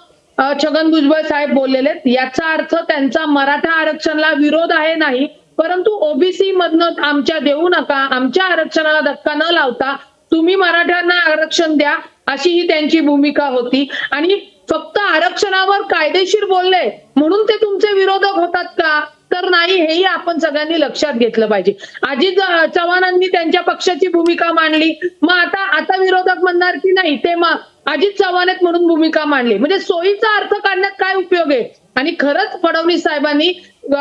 D: छगन भुजबळ साहेब बोललेले. याचा अर्थ त्यांचा मराठा आरक्षणाला विरोध आहे नाही, परंतु ओबीसी मधनं आमच्या देऊ नका, आमच्या आरक्षणाला धक्का न लावता तुम्ही मराठ्यांना आरक्षण द्या, अशी ही त्यांची भूमिका होती. आणि फक्त आरक्षणावर कायदेशीर बोलले म्हणून ते तुमचे विरोधक होतात का? तर नाही, हेही आपण सगळ्यांनी लक्षात घेतलं पाहिजे. अजित चव्हाणांनी त्यांच्या पक्षाची भूमिका मांडली, मग आता विरोधक म्हणणार की नाही ते मग अजित चव्हाण आहेत म्हणून भूमिका मांडली. म्हणजे सोयीचा अर्थ काढण्यात काय उपयोग आहे? आणि खरंच फडणवीस साहेबांनी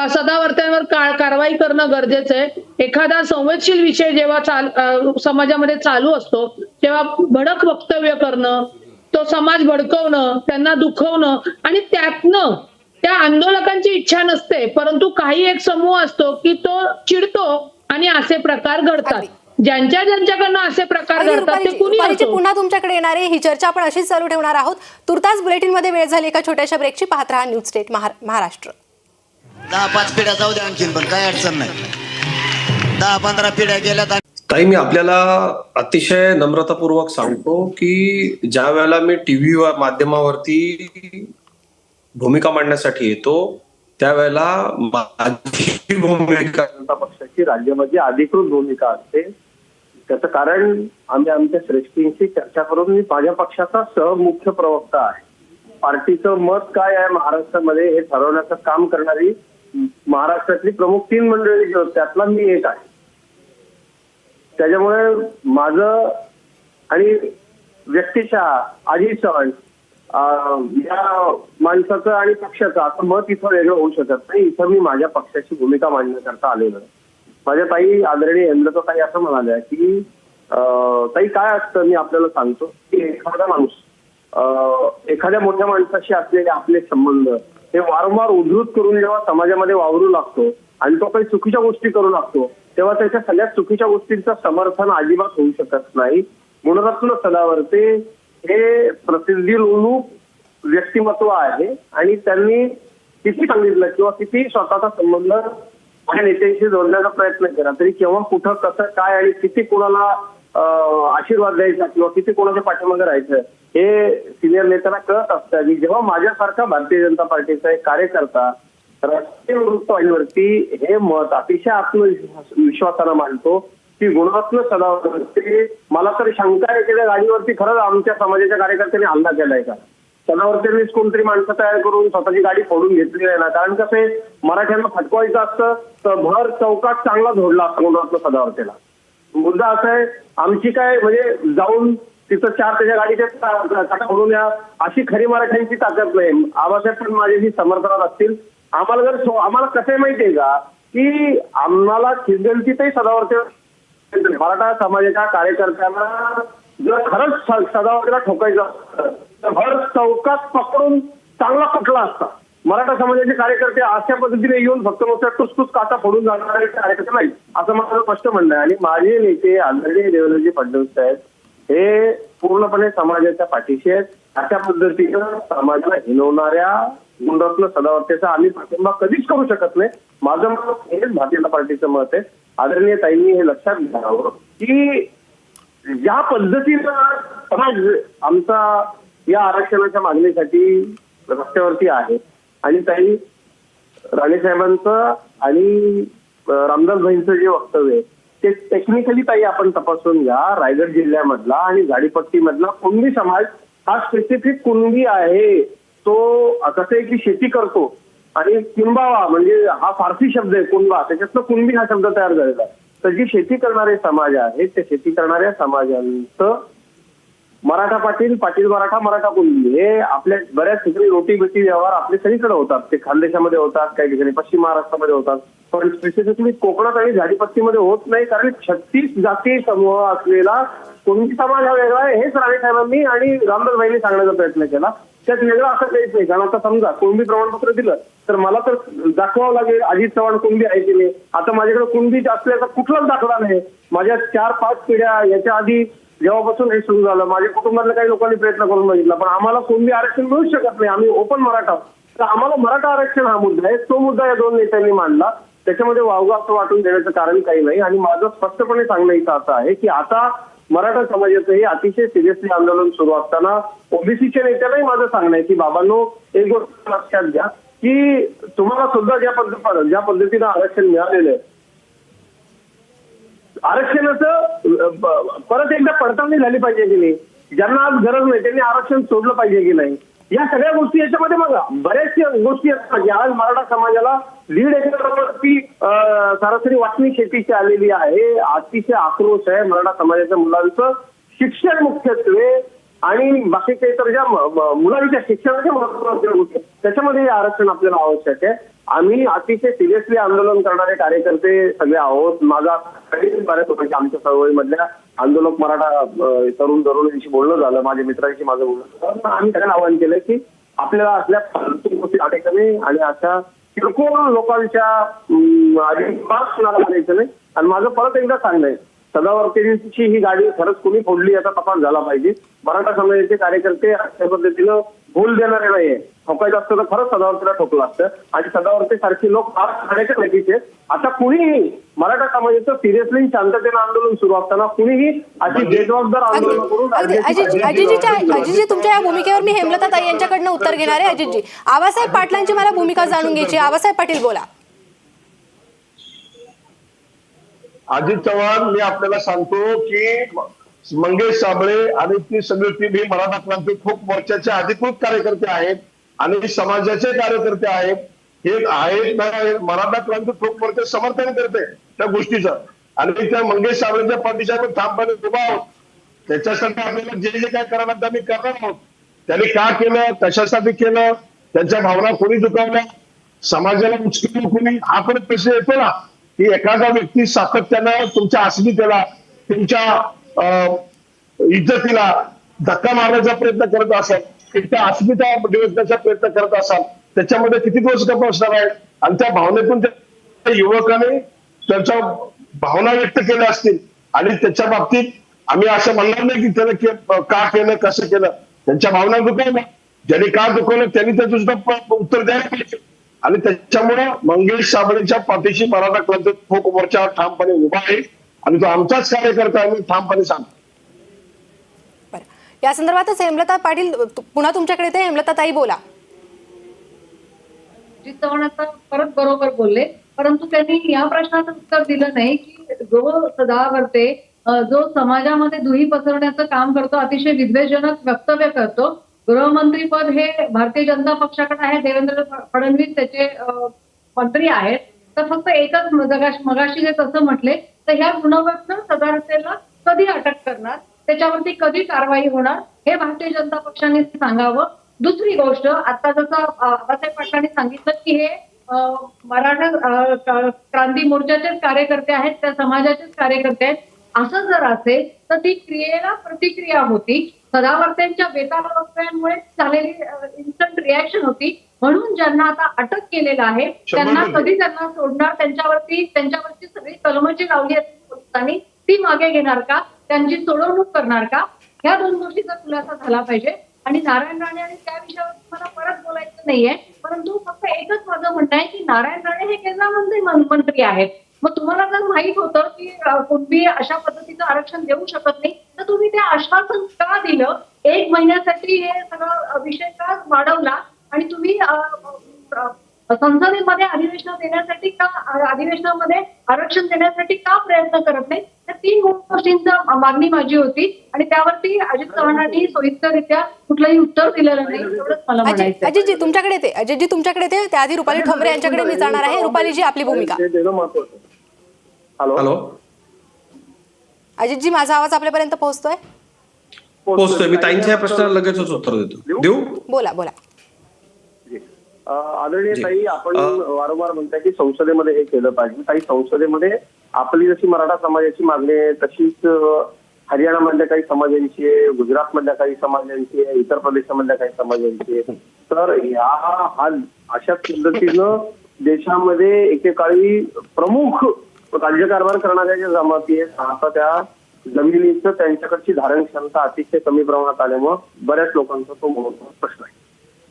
D: सदावर्त्यांवर कारवाई करणं गरजेचं आहे. एखादा संवेदनशील विषय जेव्हा समाजामध्ये चालू असतो तेव्हा भडक वक्तव्य करणं, तो समाज भडकवणं, त्यांना दुखवणं आणि त्यातनं त्या आंदोलकांची इच्छा नसते, परंतु काही एक समूह असतो की तो चिडतो आणि असे प्रकार घडतात. ज्यांच्याकडनं असे प्रकार घडतात ते कुणी असो.
C: पुन्हा तुमच्याकडे येणार आहे. ही चर्चा आपण अशीच चालू ठेवणार आहोत. तुर्तास बुलेटिनमध्ये वेळ झाली एका छोट्याशा ब्रेकची. पाहत रहा न्यूज स्टेट महाराष्ट्र.
A: 10-5 पिढ्या जाऊ द्या आणखीन, पण काही अडचण नाही. 10-15 पिढ्या गेल्यात.
G: ताई, मी आपल्याला अतिशय नम्रतापूर्वक सांगतो की ज्या वेळेला मी टीव्ही माध्यमावरती भूमिका मांडण्यासाठी येतो त्यावेळेला माझी भूमिका
H: जनता पक्षाची राज्यामध्ये अधिकृत भूमिका असते. त्याचं कारण आम्ही आमच्या श्रेष्ठींशी चर्चा करून मी माझ्या पक्षाचा सहमुख्य प्रवक्ता आहे. पार्टीचं मत काय आहे महाराष्ट्रामध्ये हे ठरवण्याचं काम करणारी महाराष्ट्रातली प्रमुख 3 मंडळी जी होती त्यातला मी एक आहे. त्याच्यामुळे माझं आणि व्यक्तिशः अजित चव्हाण या माणसाचं आणि पक्षाचं असं मत इथं वेगळं होऊ शकत नाही. इथं मी माझ्या पक्षाची भूमिका मांडण्याकरता आलेलो आहे. माझ्या ताई आदरणीय हेमलता ताई असं म्हणाल्या की ताई काय असतं मी आपल्याला सांगतो की एखादा माणूस एखाद्या मोठ्या माणसाशी असलेले आपले संबंध हे वारंवार उद्धृत करून जेव्हा समाजामध्ये वावरू लागतो आणि तो काही चुकीच्या गोष्टी करू लागतो तेव्हा त्याच्या सगळ्या चुकीच्या गोष्टींचं समर्थन अजिबात होऊ शकत नाही. गुणरत्न सदावर्ते हे प्रसिद्धी लोलूप व्यक्तिमत्व आहे आणि त्यांनी किती सांगितलं किंवा किती स्वतःचा संबंध माझ्या नेत्यांशी जोडण्याचा प्रयत्न केला तरी केव्हा कुठं कसं काय आणि किती कोणाला आशीर्वाद द्यायचा किंवा किती कोणाच्या पाठीमागे राहायचं हे सिनियर नेत्यांना कळत असतं. आणि जेव्हा माझ्यासारखा भारतीय जनता पार्टीचा एक कार्यकर्ता राष्ट्रीय वृत्तवाहिनीवरती हे मत अतिशय आत्मविश्वासानं मांडतो की गुणरत्न सदावर्ते, मला तर शंका आहे की त्या गाडीवरती खरंच आमच्या समाजाच्या कार्यकर्त्यांनी हल्ला केलाय का. सदावर्तेंनीच कोणतरी माणसं तयार करून स्वतःची गाडी फोडून घेतली आहे ना. कारण कसं आहे मराठ्यांना फटकवायचं असतं तर भर चौकात चांगला झोडला असतो गुणरत्न सदावर्तेला. मुद्दा असा आहे आमची काय म्हणजे जाऊन तिथं 4 त्याच्या गाडीचे काटा फोडून या अशी खरी मराठ्यांची ताकद नाही. आबासाहेब पण माझ्याशी समर्थनात असतील. आम्हाला कसं आहे माहितीये का की आम्हाला खिदगंतीतही सदावर्ते मराठा समाजाच्या कार्यकर्त्यांना जर खरंच सदावर्तेला ठोकायचं असतं तर भर चौकात पकडून चांगला कुठला असता. मराठा समाजाचे कार्यकर्ते अशा पद्धतीने येऊन फक्त नुसत्या टुसटुस काटा फोडून जाणारे कार्यकर्ते नाही असं माझं स्पष्ट म्हणणं आहे. आणि माझे नेते आदरणीय देवेंद्रजी फडणवीस साहेब हे पूर्णपणे समाजाच्या पाठीशी आहेत. अशा पद्धतीनं समाजाला हिनवणाऱ्या गुणरत्न सदावर्तेचा आम्ही पाठिंबा कधीच करू शकत नाही. माझं मत हेच भारतीय जनता पार्टीचं मत आहे. आदरणीय ताईंनी हे लक्षात घ्यावं की ज्या पद्धतीनं समाज आमचा या आरक्षणाच्या मागणीसाठी रस्त्यावरती आहे आणि ताई राणेसाहेबांचं आणि रामदास भाईंचं जे वक्तव्य आहे ते टेक्निकली ताई आपण तपासून घ्या. रायगड जिल्ह्यामधला आणि झाडीपट्टीमधला कुणबी समाज हा स्पेसिफिक कुणबी आहे. तो कसं आहे की शेती करतो आणि किंबावा म्हणजे हा फारसी शब्द आहे कुणबा त्याच्यातनं कुणबी हा शब्द तयार झालेला आहे. तर जी शेती करणारे समाज आहेत त्या शेती करणाऱ्या समाजांचं मराठा पाटील, पाटील मराठा, मराठा कुणबी हे आपल्या बऱ्याच ठिकाणी रोटी बेटी व्यवहार आपले सगळीकडे होतात. ते खानदेशामध्ये होतात, काही ठिकाणी पश्चिम महाराष्ट्रामध्ये होतात, पण स्पेसिफिकली कोकणात आणि झाडीपट्टीमध्ये होत नाही. कारण 36 जाती समूह असलेला कुणबी समाज हा वेगळा आहे हेच राणेसाहेबांनी आणि रामदास भाईंनी सांगण्याचा प्रयत्न केला. त्यात वेगळं असं काहीच नाही. कारण आता समजा कुणबी प्रमाणपत्र दिलं तर मला तर दाखवावं लागेल अजित चव्हाण कुणबी आहे की नाही. आता माझ्याकडे कुणबी असल्याचा कुठलाच दाखला नाही. माझ्या 4-5 पिढ्या याच्या आधी जेव्हापासून हे सुरू झालं माझ्या कुटुंबातल्या काही लोकांनी प्रयत्न करून बघितला पण आम्हाला कुणबी आरक्षण मिळू शकत नाही. आम्ही ओपन मराठा. तर आम्हाला मराठा आरक्षण हा मुद्दा आहे. तो मुद्दा या 2 नेत्यांनी मांडला. त्याच्यामध्ये वावगा असं वाटून देण्याचं कारण काही नाही. आणि माझं स्पष्टपणे सांगणं इथं असं आहे की आता मराठा समाजाचं हे अतिशय सिरियसली आंदोलन सुरू असताना ओबीसीच्या नेत्यांनाही माझं सांगणं आहे की बाबांनो एक गोष्ट लक्षात घ्या की तुम्हाला सुद्धा ज्या पद्धतीनं आरक्षण मिळालेलं आहे आरक्षणाचं परत एकदा पडताळणी झाली पाहिजे की नाही. ज्यांना आज गरज नाही त्यांनी आरक्षण सोडलं पाहिजे की नाही. या सगळ्या गोष्टी याच्यामध्ये बघा बऱ्याचशा गोष्टी असतात की आज मराठा समाजाला 1.5 एकरावरती सरासरी वाटणी शेतीची आलेली आहे. अतिशय आक्रोश आहे मराठा समाजाच्या मुलांचं शिक्षण मुख्यत्वे आणि बाकीच्या इतर ज्या मुलांच्या शिक्षणाच्या महत्त्वाच्या गोष्टी त्याच्यामध्ये हे आरक्षण आपल्याला आवश्यक आहे. आम्ही अतिशय सिरियसली आंदोलन करणारे कार्यकर्ते सगळे आहोत. माझा बऱ्याच होतं आमच्या चळवळीमधल्या आंदोलक मराठा तरुणांशी बोलणं झालं, माझ्या मित्रांशी माझं बोलणं. आम्ही त्यांना आवाहन केलं की आपल्याला असल्या फालतू गोष्टी अडकायचं आणि अशा किरकोळ लोकांच्या आधीपासून नाही. आणि माझं परत एकदा सांगणं आहे सदावर्तेंची ही गाडी खरंच कोणी फोडली याचा तपास झाला पाहिजे. मराठा समाजाचे कार्यकर्ते अशा पद्धतीनं भूल देणारे नाहीये. ठोकायचं असतं तर खरंच सदावर्तेला ठोकलं असतं. आणि सदावर्ते सारखी लोक फार खाण्याच्या नक्कीचे. आता कुणीही मराठा समाजाचं सिरियसली शांततेनं आंदोलन सुरू असताना कुणीही अशी बेजबाबदार आंदोलन करून
C: अजितजी तुमच्या या भूमिकेवर मी हेमलता ताई यांच्याकडनं उत्तर घेणार आहे. अजितजी आबासाहेब पाटलांची मला भूमिका जाणून घ्यायची. आबासाहेब पाटील बोला.
F: अजित चव्हाण मी आपल्याला सांगतो की मंगेश साबळे आणि ती सगळी टीम ही मराठा क्रांती ठोक मोर्चाचे अधिकृत कार्यकर्ते आहेत आणि समाजाचे कार्यकर्ते आहेत. हे आहेत ना, मराठा क्रांती ठोक मोर्चा समर्थन करते त्या गोष्टीचं आणि त्या मंगेश साबळेच्या पाठीशी आपण ठामपणे उभा आहोत. त्याच्यासाठी आपल्याला जे जे काय करायला आम्ही करणार आहोत. त्यांनी का केलं, कशासाठी केलं, त्यांच्या भावना कोणी दुखावल्या, समाजाला उचकलं कोणी, हा पण प्रश्न येतो ना की एखादा व्यक्ती सातत्यानं तुमच्या अस्मितेला, तुमच्या इज्जतीला धक्का मारण्याचा प्रयत्न करत असाल, त्या अस्मिता दिवसण्याचा प्रयत्न करत असाल, त्याच्यामध्ये किती दिवस गप्प असणार आहे. आणि त्या भावनेतून त्या युवकाने त्यांच्या भावना व्यक्त केल्या असतील आणि त्याच्या बाबतीत आम्ही असं म्हणणार नाही की त्यानं का केलं, कसं केलं. त्यांच्या भावना दुखावल्या, ज्यांनी का दुखवलं त्यांनी त्याचं सुद्धा उत्तर द्यायला पाहिजे. आणि त्याच्यामुळं मंगेश साबळेच्या पाठीशी मराठा क्रांती ठोक मोर्चा ठामपणे उभा आहे आणि तो आमचाच कार्यकर्ता आहे, मी ठामपणे सांगतो.
C: या संदर्भातच हेमलता पाटील पुन्हा तुमच्याकडे येते. हेमलता ताई बोला.
E: अजित चव्हाण आता परत बरोबर बोलले, परंतु त्यांनी या प्रश्नाचं उत्तर दिलं नाही की जो सदावर्ते जो समाजामध्ये दुही पसरवण्याचं काम करतो, अतिशय विद्वेषजनक वक्तव्य करतो, गृहमंत्री पद हे भारतीय जनता पक्षाकडे आहे, देवेंद्र फडणवीस त्याचे मंत्री आहेत, तर फक्त एकच मगाशी जे तसं म्हटले तर ह्या गुन्ह्यावरनं सदावर्तेला कधी अटक करणार, त्याच्यावरती कधी कारवाई होणार हे भारतीय जनता पक्षाने सांगावं. दुसरी गोष्ट, आता जसं आबासाहेब पाटलांनी सांगितलं की हे मराठा क्रांती मोर्चाचेच कार्यकर्ते आहेत, त्या समाजाचेच कार्यकर्ते आहेत, असं जर असेल तर ती क्रियेला प्रतिक्रिया होती. सदावर्तेंच्या बेताल वक्तव्यांमुळे झालेली इन्स्टंट रिॲक्शन होती. म्हणून ज्यांना आता अटक केलेलं आहे त्यांना कधी त्यांना सोडणार, त्यांच्यावरची सगळी कलमची लावली असतील पोलिसांनी ती मागे घेणार का, त्यांची सोडवणूक करणार का, ह्या दोन गोष्टीचा खुलासा झाला पाहिजे. आणि नारायण राणे आणि त्या विषयावर मला परत बोलायचं नाहीये, परंतु फक्त एकच माझं म्हणणं आहे की नारायण राणे हे केंद्रीय मंत्री आहेत. मग तुम्हाला जर माहित होतं की कुणबी अशा पद्धतीचं आरक्षण देऊ शकत नाही तर तुम्ही ते आश्वासन का दिलं, 1 महिन्यासाठी हे सगळं विषय का वाढवला आणि तुम्ही संसदेमध्ये अधिवेशनामध्ये आरक्षण देण्यासाठी का प्रयत्न करत नाही. त्या 3 गोष्टींचा मागणी माझी होती आणि त्यावरती अजित चव्हाणांनी सोयीस्कररित्या कुठलंही उत्तर दिलेलं नाही, एवढंच मला म्हणायचं.
C: अजितजी तुमच्याकडे येते. अजितजी तुमच्याकडे येते. त्याआधी रुपाली ठोंबरे यांच्याकडे मी जाणार आहे. रुपालीजी आपली भूमिका.
G: हॅलो
C: अजितजी माझा आवाज आपल्यापर्यंत पोहोचतोय?
G: मी ताईंच्या प्रश्नाला लगेचच उत्तर देऊ.
C: बोला बोला.
H: आदरणीय ताई, आपण वारंवार म्हणताय की संसदेमध्ये हे केलं पाहिजे. ताई, संसदेमध्ये आपली जशी मराठा समाजाची मागणी आहे तशीच हरियाणामधल्या काही समाजांची आहे, गुजरातमधल्या काही समाजांची आहे, इतर प्रदेशामधल्या काही समाजांची आहे. तर हा अशाच पद्धतीनं देशामध्ये एकेकाळी प्रमुख राज्यकारभार करणाऱ्या ज्या जमाती आहेत, आता त्या जमिनीचं त्यांच्याकडची धारण क्षमता अतिशय कमी प्रमाणात आल्यामुळं बऱ्याच लोकांचा तो महत्त्वाचा प्रश्न आहे.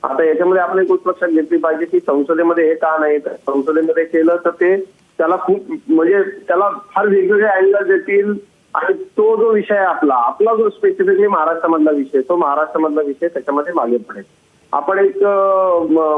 H: आता याच्यामध्ये आपण एक गोष्ट लक्षात घेतली पाहिजे की संसदेमध्ये हे का नाही, तर संसदेमध्ये केलं तर ते त्याला खूप म्हणजे त्याला फार वेगवेगळे अँगल देतील आणि तो जो विषय आहे आपला जो स्पेसिफिकली महाराष्ट्रामधला विषय, तो महाराष्ट्रामधला विषय त्याच्यामध्ये मागे पडेल. आपण एक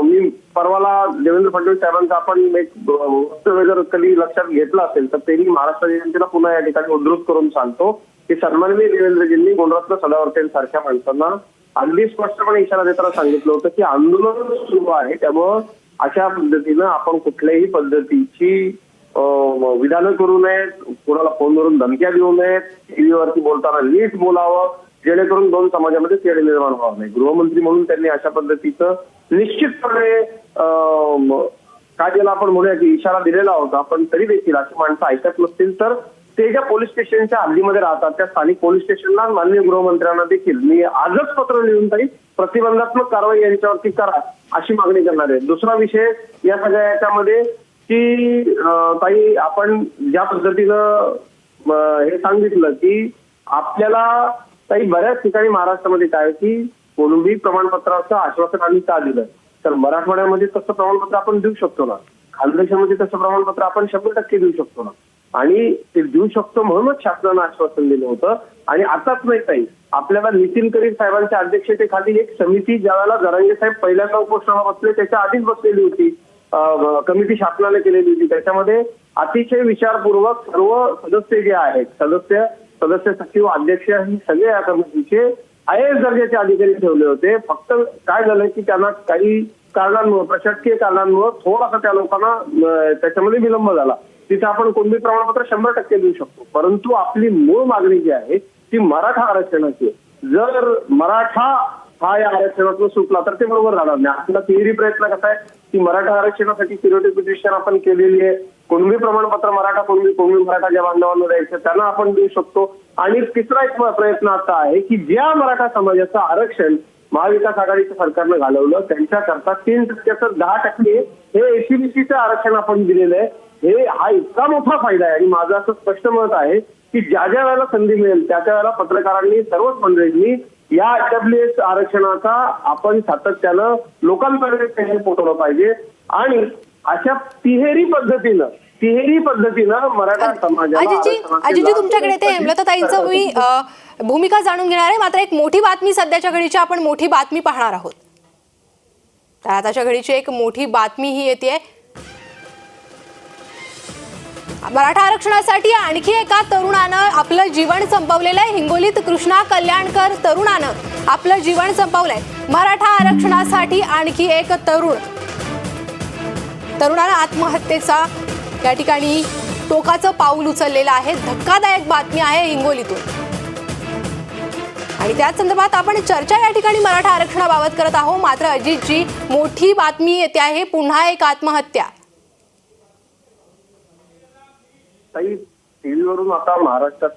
H: मी परवाला देवेंद्र फडणवीस साहेबांचा आपण एक वक्तव्य जर कधी लक्षात घेतलं असेल तर त्यांनी महाराष्ट्र जनतेला पुन्हा या ठिकाणी उद्धृत करून सांगतो की सन्माननीय देवेंद्रजींनी गुणरत्न सदावर्तेंसारख्या माणसांना अगदी स्पष्टपणे इशारा देताना सांगितलं होतं की आंदोलन सुरू आहे, त्यामुळं अशा पद्धतीनं आपण कुठल्याही पद्धतीची विधानं करू नयेत, कोणाला फोनवरून धमक्या देऊ नयेत, टीव्हीवरती बोलताना नीट बोलावं, जेणेकरून 2 समाजामध्ये तेढ निर्माण व्हावं नाही. गृहमंत्री म्हणून त्यांनी अशा पद्धतीचं निश्चितपणे काय त्याला आपण म्हणूया की इशारा दिलेला होता, पण तरी देखील अशी माणसं ऐकत नसतील तर ते ज्या पोलीस स्टेशनच्या हद्दीमध्ये राहतात त्या स्थानिक पोलीस स्टेशनला माननीय गृहमंत्र्यांना देखील मी आजच पत्र लिहून ताई प्रतिबंधात्मक कारवाई यांच्यावरती करा अशी मागणी करणार आहे. दुसरा विषय या सगळ्या याच्यामध्ये की ताई आपण ज्या पद्धतीनं हे सांगितलं की आपल्याला काही बऱ्याच ठिकाणी महाराष्ट्रामध्ये काय की कुणबी प्रमाणपत्राचं आश्वासन आम्ही का दिलं, तर मराठवाड्यामध्ये तसं प्रमाणपत्र आपण देऊ शकतो ना, खानदेशामध्ये तसं प्रमाणपत्र आपण 100% देऊ शकतो ना, आणि ते देऊ शकतो म्हणूनच शासनानं आश्वासन दिलं होतं. आणि आताच नाही ताई, आपल्याला नितीन करीर साहेबांच्या अध्यक्षतेखाली एक समिती ज्यावेळेला जरांगे साहेब पहिल्यांदा उपोषणाला बसले त्याच्या आधीच बसलेली होती, कमिटी शासनाने केलेली होती. त्याच्यामध्ये अतिशय विचारपूर्वक सर्व सदस्य जे आहेत, सदस्य सदस्य सचिव अध्यक्ष ही सगळे या कमिटीचे IAS दर्जाचे अधिकारी ठेवले होते. फक्त काय झालं की त्यांना काही कारणांमुळे, प्रशासकीय कारणांमुळे थोडासा त्या लोकांना त्याच्यामध्ये विलंब झाला. तिथे आपण कुणबी प्रमाणपत्र 100% देऊ शकतो, परंतु आपली मूळ मागणी जी आहे ती मराठा आरक्षणाची. जर मराठा हा या आरक्षणातून सुटला तर ते बरोबर राहणार नाही. आपला तिहेरी प्रयत्न कसा आहे की मराठा आरक्षणासाठी सिक्युरिटी पिटिशन आपण केलेली आहे. कुणबी प्रमाणपत्र मराठा कुणबी मराठा ज्या बांधवांना द्यायचं त्यांना आपण देऊ शकतो. आणि तिसरा एक प्रयत्न असा आहे की ज्या मराठा समाजाचं आरक्षण महाविकास आघाडीच्या सरकारनं घालवलं त्यांच्याकरता 3% 10% हे ACBCचं आरक्षण आपण दिलेलं आहे. हा इतका मोठा फायदा आहे आणि माझं असं स्पष्ट मत आहे की ज्या वेळेला संधी मिळेल त्या वेळेला पत्रकारांनी सर्वच मंडळींनी या EWS आरक्षणाचा आपण सातत्यानं लोकांपर्यंत पोहोचवलं पाहिजे. आणि अशा तिहेरी पद्धतीनं मराठा समाजाला
C: अजितजी तुमच्याकडे ते हेमलताताईंचं मी भूमिका जाणून घेणार आहे. मात्र एक मोठी बातमी सध्याच्या घडीची आपण मोठी बातमी पाहणार आहोत. तर आताच्या घडीची एक मोठी बातमी ही येते. मराठा आरक्षणासाठी आणखी एका तरुणानं आपलं जीवन संपवलेलं आहे. हिंगोलीत कृष्णा कल्याणकर तरुणानं आपलं जीवन संपवलंय. मराठा आरक्षणासाठी आणखी एक तरुणानं आत्महत्येचा या ठिकाणी टोकाचं पाऊल उचललेलं आहे. धक्कादायक बातमी आहे हिंगोलीतून आणि त्याच संदर्भात आपण चर्चा या ठिकाणी मराठा आरक्षणाबाबत करत आहोत. मात्र अजितजी, मोठी बातमी येते आहे, पुन्हा एक आत्महत्या.
H: काही टीव्हीवरून आता महाराष्ट्रात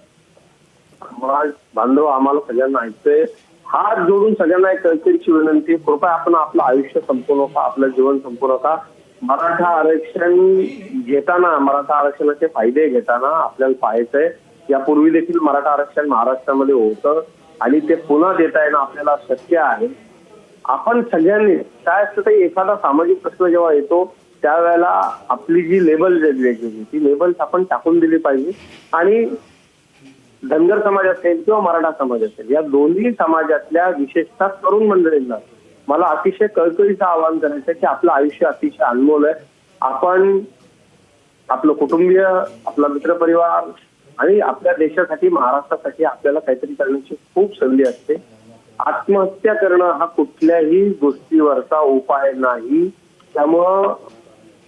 H: बांधव आम्हाला सगळ्यांना ऐकतोय. हात जोडून सगळ्यांना एक कळकळीची विनंती, कृपया आपण आपलं आयुष्य संपू नका, आपलं जीवन संपू नका. मराठा आरक्षण घेताना, मराठा आरक्षणाचे फायदे घेताना आपल्याला पाहायचंय. यापूर्वी देखील मराठा आरक्षण महाराष्ट्रामध्ये होतं आणि ते पुन्हा देता येणं आपल्याला शक्य आहे. आपण सगळ्यांनी काय असतं ते एखादा सामाजिक प्रश्न जेव्हा येतो त्यावेळेला आपली जी लेबल्स आहेत वेगवेगळी ती लेबल्स आपण टाकून दिली पाहिजे. आणि धनगर समाज असेल किंवा मराठा समाज असेल या दोन्ही समाजातल्या विशेषतः तरुण मंडळींना मला अतिशय कळकळीचं आवाहन करायचं की आपलं आयुष्य अतिशय अनमोल आहे. आपण आपलं कुटुंबीय, आपला मित्रपरिवार आणि आपल्या देशासाठी, महाराष्ट्रासाठी आपल्याला काहीतरी करण्याची खूप संधी असते. आत्महत्या करणं हा कुठल्याही गोष्टीवरचा उपाय नाही. त्यामुळं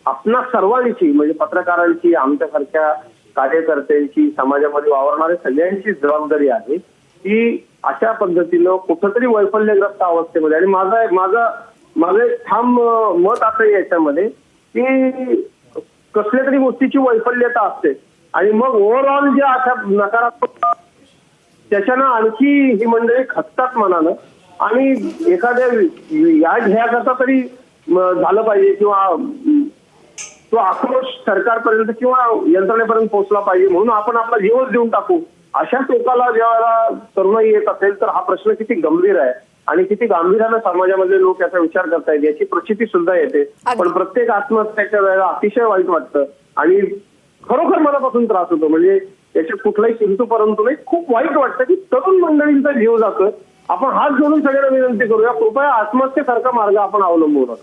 H: आपणा सर्वांची, म्हणजे पत्रकारांची, आमच्यासारख्या कार्यकर्त्यांची, समाजामध्ये वावरणाऱ्या सगळ्यांची जबाबदारी आहे की अशा पद्धतीनं कुठंतरी वैफल्यग्रस्त अवस्थेमध्ये, आणि माझं एक ठाम मत असं याच्यामध्ये की कसल्या तरी गोष्टीची वैफल्यता असते आणि मग ओव्हरऑल जे अशा नकारात्मक त्याच्यानं आणखी ही मंडळी खचतात मनानं आणि एखाद्या या ध्येयाकरता तरी झालं पाहिजे किंवा तो आक्रोश सरकारपर्यंत किंवा यंत्रणेपर्यंत पोहोचला पाहिजे म्हणून आपण आपला जीवच देऊन टाकू. अशा टोकाला ज्यावेळेला तरुणाई येत असेल तर हा प्रश्न किती गंभीर आहे आणि किती गांभीर्यानं समाजामधले लोक याचा विचार करतायत याची प्रचिती सुद्धा येते. पण प्रत्येक आत्महत्याच्या वेळेला अतिशय वाईट वाटतं आणि खरोखर मनापासून त्रास होतो. म्हणजे याच्यात कुठलाही किंतु परंतु नाही, खूप वाईट वाटतं की तरुण मंडळींचा जीव जातोय. आपण हात जोडून सगळ्यांना विनंती करूया, कृपया आत्महत्येसारखा मार्ग आपण अवलंबू नका.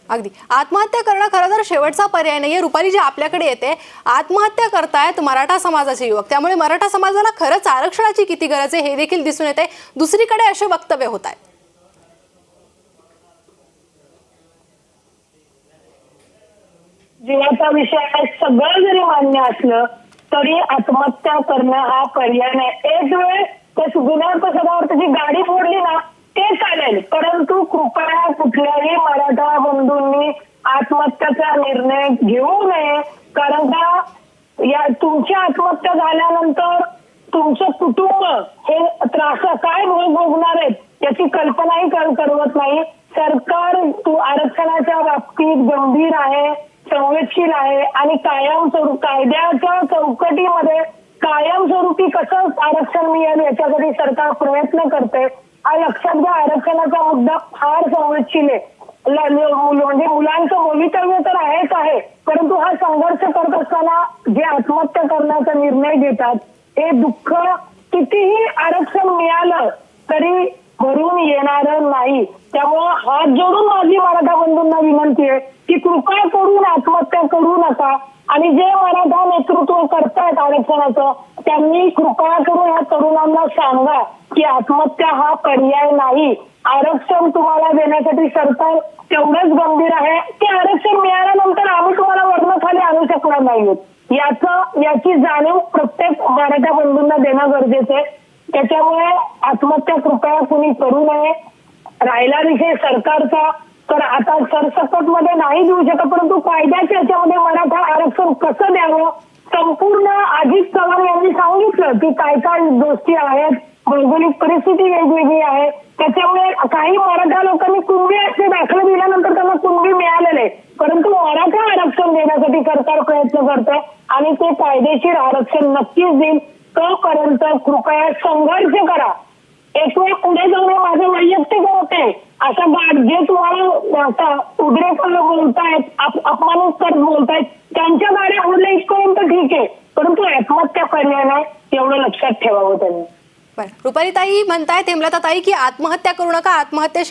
C: अगदी, आत्महत्या करणं खरं तर शेवटचा पर्याय नाहीये. रुपाली जी आपल्याकडे येते, आत्महत्या करतायत मराठा समाजाचे युवक, त्यामुळे मराठा समाजाला खरंच आरक्षणाची किती गरज आहे हे देखील दिसून येते. दुसरीकडे असे वक्तव्य होत आहेत.
I: जीवाचा विषय आहे, सगळं जरी मान्य असलं तरी आत्महत्या करणं हा पर्याय नाही. एक वेळ त्या गुन्ह्याच्या सदावरची गाडी फोडली ना ते चालेल, परंतु कृपया कुठल्याही मराठा बंधूंनी आत्महत्याचा निर्णय घेऊ नये. कारण का या तुमची आत्महत्या झाल्यानंतर तुमचं कुटुंब हे त्रास काय भोगणार आहेत याची कल्पनाही करवत नाही. सरकार आरक्षणाच्या बाबतीत गंभीर आहे, संवेदनशील आहे आणि कायद्याच्या चौकटीमध्ये कायमस्वरूपी कसं आरक्षण मिळेल याच्यासाठी सरकार प्रयत्न करते. हा लक्षात घ्या, आरक्षणाचा मुद्दा फार संवेदनशील आहे. म्हणजे मुलांचं भवितव्य तर आहेच आहे, परंतु हा संघर्ष करत असताना जे आत्महत्या करण्याचा निर्णय घेतात हे दुःख, कितीही आरक्षण मिळालं तरी भरून येणार नाही. त्यामुळे हात जोडून माझी मराठा बंधूंना विनंती आहे की कृपया करून आत्महत्या करू नका आणि जे मराठा नेतृत्व करतायत आरक्षणाचं त्यांनी कृपया करून या तरुणांना सांगा की आत्महत्या हा पर्याय नाही. आरक्षण तुम्हाला देण्यासाठी सरकार तेवढंच गंभीर आहे की आरक्षण मिळाल्यानंतर आम्ही तुम्हाला वर्णाखाली आणू शकणार नाहीत. याची जाणीव प्रत्येक मराठा बंधूंना देणं गरजेचं आहे. त्याच्यामुळे आत्महत्या कृपया कुणी करू नये. राहिला विषय सरकारचा तर आता सरसकट मध्ये नाही देऊ शकत, परंतु कायद्याच्या याच्यामध्ये मराठा आरक्षण कसं द्यावं संपूर्ण अजित चव्हाण यांनी सांगितलं की काय काय गोष्टी आहेत, भौगोलिक परिस्थिती वेगवेगळी आहे. त्याच्यामुळे काही मराठा लोकांनी कुणबी असे दाखले दिल्यानंतर त्यांना कुणबी मिळालेले, परंतु मराठा आरक्षण देण्यासाठी सरकार प्रयत्न करतंय आणि ते कायदेशीर आरक्षण नक्कीच देईल. तोपर्यंत कृपया संघर्ष करा. एक वेळ पुढे जाऊन माझे वैयक्तिक होते अशा जे तुम्हाला आता उद्रेक बोलतायत, अपमानित करत बोलतायत त्यांच्या गाड्या उडल्या इथपर्यंत ठीक आहे, परंतु आत्महत्या पर्याय नाही एवढं लक्षात ठेवावं त्यांनी.
C: रुपालीताई म्हणतायत, हेमलताताई, की आत्महत्या करू नका, आत्महत्या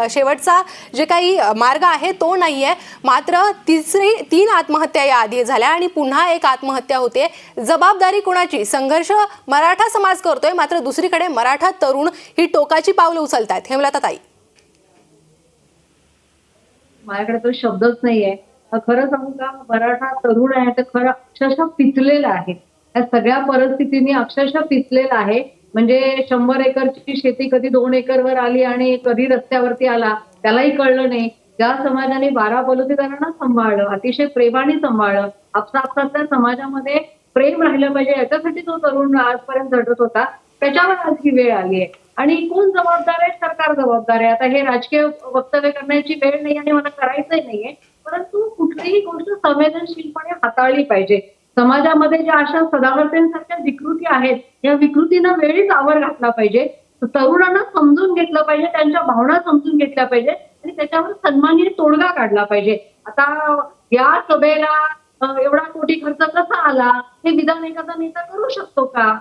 C: शेवटचा जे काही मार्ग आहे तो नाहीये. मात्र 3 आत्महत्या या आधी झाल्या आणि पुन्हा एक आत्महत्या होते. जबाबदारी कोणाची? संघर्ष मराठा समाज करतोय, मात्र दुसरीकडे मराठा तरुण ही टोकाची पावलं उचलतायत. हेमलताताई,
E: माझ्याकडे तो शब्दच नाहीये. खरं सांगू का, मराठा तरुण आहे तर खरं अक्षरशः पिचलेला आहे. या सगळ्या परिस्थितीने अक्षरशः पिचलेला आहे. म्हणजे 100 एकरची शेती कधी 2 एकरवर आली आणि कधी रस्त्यावरती आला त्यालाही कळलं नाही. ज्या समाजाने 12 बलुतेदारांना सांभाळलं, अतिशय प्रेमाने सांभाळलं, आपसापसातल्या समाजामध्ये प्रेम राहिलं पाहिजे याच्यासाठी तो तरुण आजपर्यंत झटत होता, त्याच्यावर आज ही वेळ आली आहे. आणि कोण जबाबदार आहे? सरकार जबाबदार आहे. आता हे राजकीय वक्तव्य करण्याची वेळ नाही आणि मला करायचंही नाहीये, परंतु कुठलीही गोष्ट संवेदनशीलपणे हाताळली पाहिजे. समाजामध्ये ज्या अशा सदावर्तेंसारख्या विकृती आहेत या विकृतींना वेळीच आवर घातला पाहिजे. तरुणांना समजून घेतलं पाहिजे, त्यांच्या भावना समजून घेतल्या पाहिजे आणि त्याच्यावर सन्माननीय तोडगा काढला पाहिजे. आता या सभेला एवढा कोटी खर्च कसा आला हे विधान एखादा नेता करू शकतो का?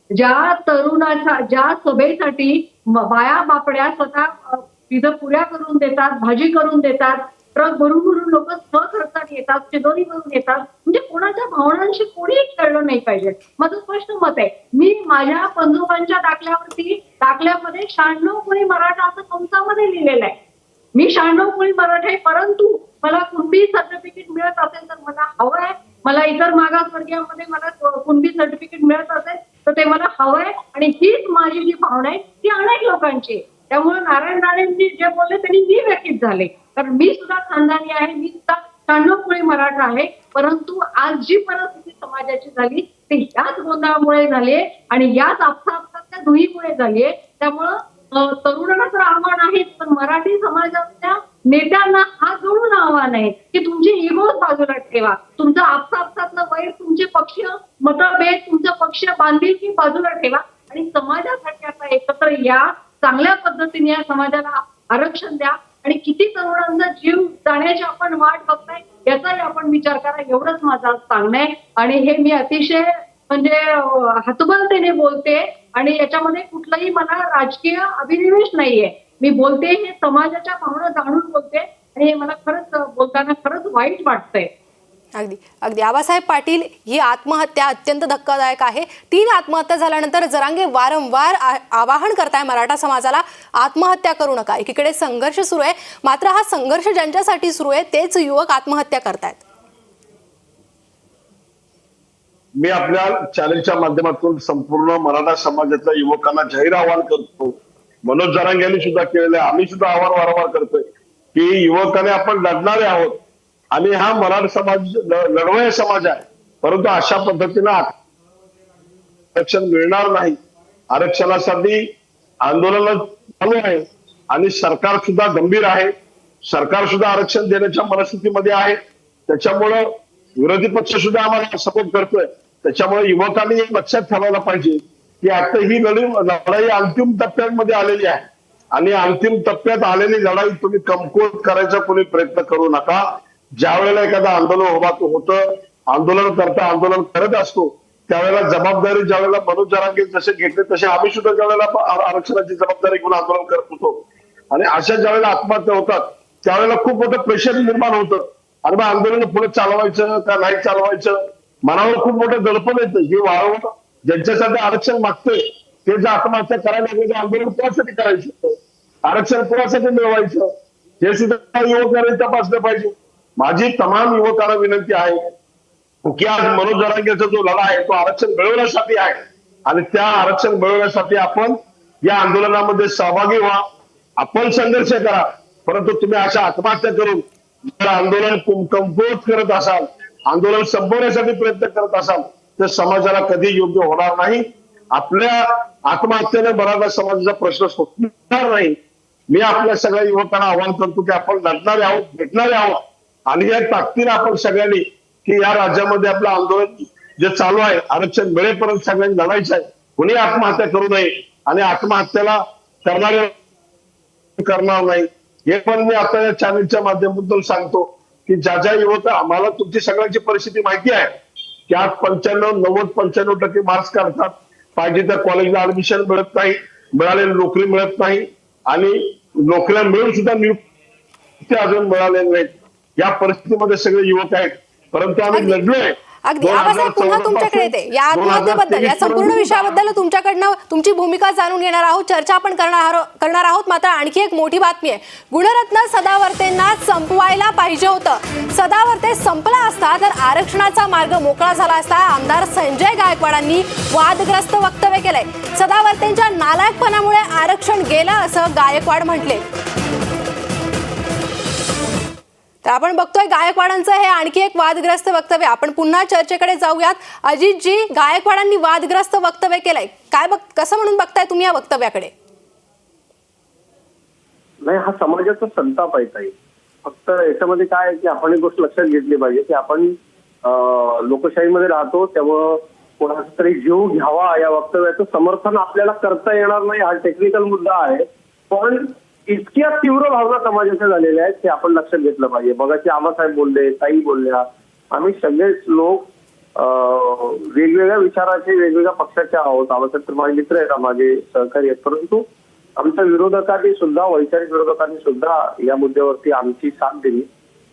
E: ज्या सभेसाठी बाया बापड्या स्वतः तिथं पुऱ्या करून देतात, भाजी करून देतात, ट्रक भरून भरून लोक स्वखर्चाने येतात, चिदोरी करून येतात, म्हणजे कोणाच्या भावनांशी कोणीही खेळलं नाही पाहिजे. माझं स्पष्ट मत आहे. मी माझ्या बंधुकांच्या दाखल्यामध्ये 96 कोळी मराठा असं कंसामध्ये लिहिलेलं आहे. मी 96 कोळी मराठा आहे, परंतु मला कुणबी सर्टिफिकेट मिळत असेल तर मला हवं आहे. मला इतर मागासवर्गीयांमध्ये मला कुणबी सर्टिफिकेट मिळत असेल तर ते मला हवं आहे आणि हीच माझी जी भावना आहे ती अनेक लोकांची आहे. त्यामुळे नारायण राणेंनी जे बोलले त्यांनी मी व्यथित झाले, कारण मी सुद्धा खानदानी आहे, मी सुद्धा 96 कोळी मराठा आहे. परंतु आज जी परिस्थिती समाजाची झाली ते याच गोंधळामुळे झाली आणि याच आपसापसातल्या दुहीमुळे झाली आहे. त्यामुळं तरुणांना तर आव्हान आहे, पण मराठी समाजातल्या नेत्यांना हात जोडून आव्हान आहे की तुमची इगोच बाजूला ठेवा, तुमचं आपसापसातलं वैर, तुमचे पक्षीय मतभेद, तुमचं पक्षीय बांधिलकी बाजूला ठेवा आणि समाजासाठी आता एकत्र या, चांगल्या पद्धतीने या समाजाला आरक्षण द्या आणि किती तरुणांचा जीव जाण्याची आपण वाट बघताय याचाही आपण विचार करा, एवढंच माझं सांगणं आहे. आणि हे मी अतिशय म्हणजे हतबलतेने बोलते आणि याच्यामध्ये कुठलाही मला राजकीय अभिनिवेश नाहीये. मी बोलते हे समाजाच्या भावना जाणून बोलते आणि हे मला खरंच बोलताना खरंच वाईट वाटतंय.
C: अगदी अगदी आबासाहेब पाटील, ही आत्महत्या अत्यंत धक्कादायक आहे. 3 आत्महत्या झाल्यानंतर जरांगे वारंवार आवाहन करताय मराठा समाजाला, आत्महत्या करू नका. एकीकडे संघर्ष सुरू आहे, मात्र हा संघर्ष ज्यांच्यासाठी सुरू आहे तेच युवक आत्महत्या करतायत.
F: मी आपल्या चॅनलच्या माध्यमातून संपूर्ण मराठा समाजातल्या युवकांना जाहीर आवाहन करतो. मनोज जरांगे यांनी सुद्धा केलेलं आहे, आम्ही सुद्धा आवाहन वारंवार करतोय की युवकाने आपण लढणारे आहोत आणि हा मराठा समाज लढवय समाज आहे, परंतु अशा पद्धतीनं आरक्षण मिळणार नाही. आरक्षणासाठी आंदोलन चालू आहे आणि सरकार सुद्धा गंभीर आहे. सरकार सुद्धा आरक्षण देण्याच्या मनस्थितीमध्ये आहे. त्याच्यामुळं विरोधी पक्ष सुद्धा आम्हाला सपोर्ट करतोय. त्याच्यामुळे युवकांनी एक लक्षात ठेवायला पाहिजे की आता ही लढाई अंतिम टप्प्यांमध्ये आलेली आहे आणि अंतिम टप्प्यात आलेली लढाई तुम्ही कमकुवत करायचा कोणी प्रयत्न करू नका. ज्या वेळेला एखादं आंदोलन होतं, आंदोलन करत असतो, त्यावेळेला जबाबदारी ज्यावेळेला मनोज जरांगे जसे घेतले तसे आम्ही सुद्धा ज्यावेळेला आरक्षणाची जबाबदारी घेऊन आंदोलन करत होतो आणि अशा ज्यावेळेला आत्महत्या होतात त्यावेळेला खूप मोठं प्रेशर निर्माण होतं आणि मग आंदोलन पुढे चालवायचं का नाही चालवायचं मनावर खूप मोठं दडपण येतं हे वारंवार ज्यांच्यासाठी आरक्षण मागतोय ते जर आत्महत्या करायला लागले तर आंदोलन कोणासाठी करायचं आरक्षण कोणासाठी मिळवायचं हे सुद्धा युवकांनी तपासलं पाहिजे. माझी तमाम युवकांना विनंती आहे की आज मनोज जरांगेचा जो लढा आहे तो आरक्षण मिळवण्यासाठी आहे आणि त्या आरक्षण मिळवण्यासाठी आपण या आंदोलनामध्ये सहभागी व्हा. आपण संघर्ष करा परंतु तुम्ही अशा आत्महत्या करून जर आंदोलन कमकुवत करत असाल आंदोलन संपवण्यासाठी प्रयत्न करत असाल तर समाजाला कधी योग्य होणार नाही. आपल्या आत्महत्येने मराठा समाजाचा प्रश्न सुटणार नाही. मी आपल्या सगळ्या युवकांना आवाहन करतो की आपण लढणारे आहोत भेटणारे आहोत आणि या ताकदीने आपण सगळ्यांनी की या राज्यामध्ये आपलं आंदोलन जे चालू आहे आरक्षण मिळेपर्यंत सगळ्यांनी लढायचं आहे. कुणी आत्महत्या करू नये आणि आत्महत्येला करणारे करणार नाही हे पण मी आता या चॅनलच्या माध्यमातून सांगतो की ज्या युवक आम्हाला तुमची सगळ्यांची परिस्थिती माहिती आहे की आज 95-90-95% मार्क्स काढतात पाहिजे त्या कॉलेजला ऍडमिशन मिळत नाही मिळालेली नोकरी मिळत नाही आणि नोकऱ्या मिळून सुद्धा नियुक्ती अजून मिळालेल्या नाहीत. या परिस्थितीमध्ये सगळे युवक आहेत परंतु आम्ही लढलोय.
C: अगदी आबासाहेब पुन्हा तुमच्याकडे येते या आत्महत्येबद्दल या संपूर्ण विषयाबद्दल तुमच्याकडनं तुमची भूमिका जाणून घेणार आहोत चर्चा आपण करणार आहोत. मात्र आणखी एक मोठी बातमी आहे गुणरत्न सदावर्तेंना संपवायला पाहिजे होतं. सदावर्ते संपला असता तर आरक्षणाचा मार्ग मोकळा झाला असता. आमदार संजय गायकवाडांनी वादग्रस्त वक्तव्य केलंय. सदावर्तेंच्या नालायकपणामुळे आरक्षण गेलं असं गायकवाड म्हटले. तर आपण बघतोय गायकवाडांचं हे आणखी एक वादग्रस्त वक्तव्य. आपण पुन्हा चर्चेकडे जाऊयात. अजितजी गायकवाडांनी वादग्रस्त वक्तव्य केलंय कसं म्हणून बघताय तुम्ही या वक्तव्याकडे?
H: नाही हा समाजाचा संताप आहे ताई. फक्त याच्यामध्ये काय आहे की आपण एक गोष्ट लक्षात घेतली पाहिजे की आपण लोकशाहीमध्ये राहतो त्यामुळं कोणाचा तरी जीव घ्यावा या वक्तव्याचं समर्थन आपल्याला करता येणार नाही हा टेक्निकल मुद्दा आहे. पण इतक्या तीव्र भावना समाजाच्या झालेल्या आहेत की आपण लक्षात घेतलं पाहिजे. बघाची आबासाहेब बोलले ताई बोलल्या आम्ही सगळेच लोक वेगवेगळ्या विचाराचे वेगवेगळ्या पक्षाचे आहोत. आबासाहेब तर माझे मित्र आहेत माझे सहकारी आहेत परंतु आमच्या विरोधकांनी सुद्धा वैचारिक विरोधकांनी सुद्धा या मुद्द्यावरती आमची साथ दिली.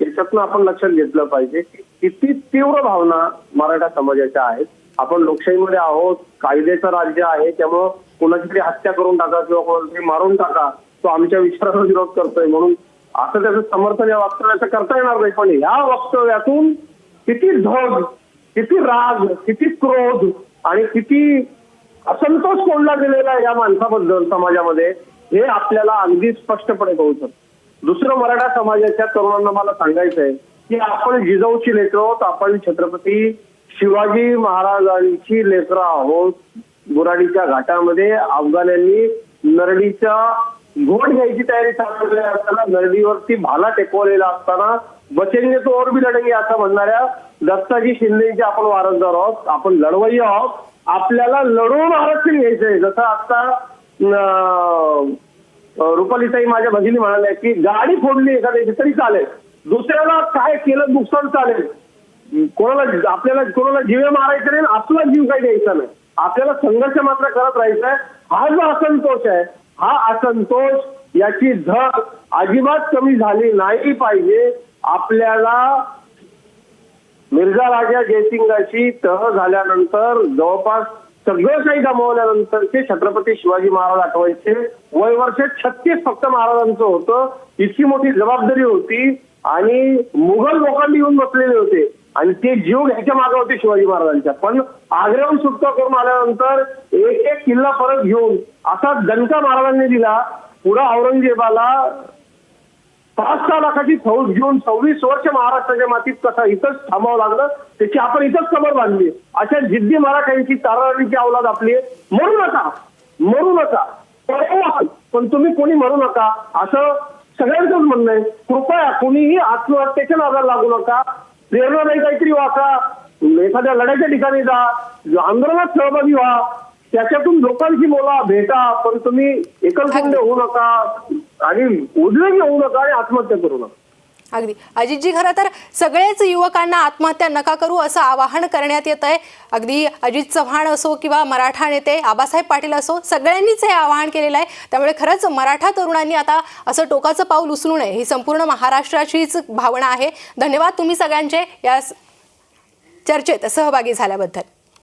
H: याच्यातून आपण लक्षात घेतलं पाहिजे की किती तीव्र भावना मराठा समाजाच्या आहेत. आपण लोकशाहीमध्ये आहोत कायद्याचं राज्य आहे त्यामुळं कोणाची तरी हत्या करून टाका किंवा कोणाला तरी मारून टाका तो आमच्या विचाराचा विरोध करतोय म्हणून असं त्याचं समर्थन या वक्तव्याचं करता येणार नाही. पण या वक्तव्यातून किती धग किती राग किती क्रोध आणि किती असंतोष कोणला गेलेला आहे या माणसाबद्दल समाजामध्ये हे आपल्याला अगदी स्पष्टपणे कळतं. दुसरं मराठा समाजाच्या तरुणांना मला सांगायचं आहे की आपण जिजाऊची लेकरं आहोत. आपण छत्रपती शिवाजी महाराजांची लेकरं आहोत. गुराडीच्या घाटामध्ये अफगाण्यांनी नरडीच्या घोट घ्यायची तयारी चालवली असताना नरडीवरती भाला टेकवलेला असताना बचेंगे तो और भी लढेंगे असं म्हणणाऱ्या दत्ताजी शिंदेचे आपण वारसदार आहोत. आपण लढवय्ये आहोत. आपल्याला लढवून आरक्षण घ्यायचंय. जसं आता रुपालीताई माझ्या भगिनी म्हणाल्या की गाडी फोडली एखाद्याची तरी चालेल दुसऱ्याला काय केलं नुकसान चालेल कोणाला आपल्याला कोणाला जीवे मारायचे नाही आपला जीव काही द्यायचा नाही. आपल्याला संघर्ष मात्र करत राहायचा. हा जो असंतोष आहे हा असंतोष याची धग अजिबात कमी झाली नाही पाहिजे. आपल्याला मिर्झा राजा जयसिंगाची तह झाल्यानंतर जवळपास सगळं काही गमावल्यानंतरचे छत्रपती शिवाजी महाराज आठवायचे. वय वर्ष 36 फक्त महाराजांचं होतं. इतकी मोठी जबाबदारी होती आणि मुघल लोकांनी येऊन बसलेले होते आणि ते जीव घ्यायच्या मागे होते शिवाजी महाराजांच्या. पण आग्र्याहून सुटका करून आल्यानंतर एक एक किल्ला परत घेऊन असा दणका महाराजांनी दिला. पुढे औरंगजेबाला 5-6 लाखाची फौज घेऊन 26 वर्ष महाराष्ट्राच्या मातीत कसं इथंच थांबावं लागलं त्याची आपण इथंच कबर बांधली. अशा जिद्दी मराठ्यांची ताराळीची अवलाद आपली. मरू नका पण तुम्ही कोणी मरू नका असं सगळ्यांचंच म्हणणं आहे. कृपया कोणीही आत्महत्येच्या नादाला लागू नका. प्रेरणादायी काहीतरी वाचा एखाद्या लढ्याच्या ठिकाणी जा आंदोलनात सहभागी व्हा त्याच्यातून लोकांशी बोला भेटा पण तुम्ही एकलकोंडे होऊ नका आणि उद्वेगी होऊ नका आणि आत्महत्या करू नका.
C: अगदी अजितजी, खरं तर सगळेच युवकांना आत्महत्या नका करू असं आवाहन करण्यात येत आहे. अगदी अजित चव्हाण असो किंवा मराठा नेते आबासाहेब पाटील असो, सगळ्यांनीच हे आवाहन केलेलं आहे. त्यामुळे खरंच मराठा तरुणांनी आता असं टोकाचं पाऊल उचलू नये, ही संपूर्ण महाराष्ट्राचीच भावना आहे. धन्यवाद तुम्ही सगळ्यांचे या चर्चेत सहभागी झाल्याबद्दल.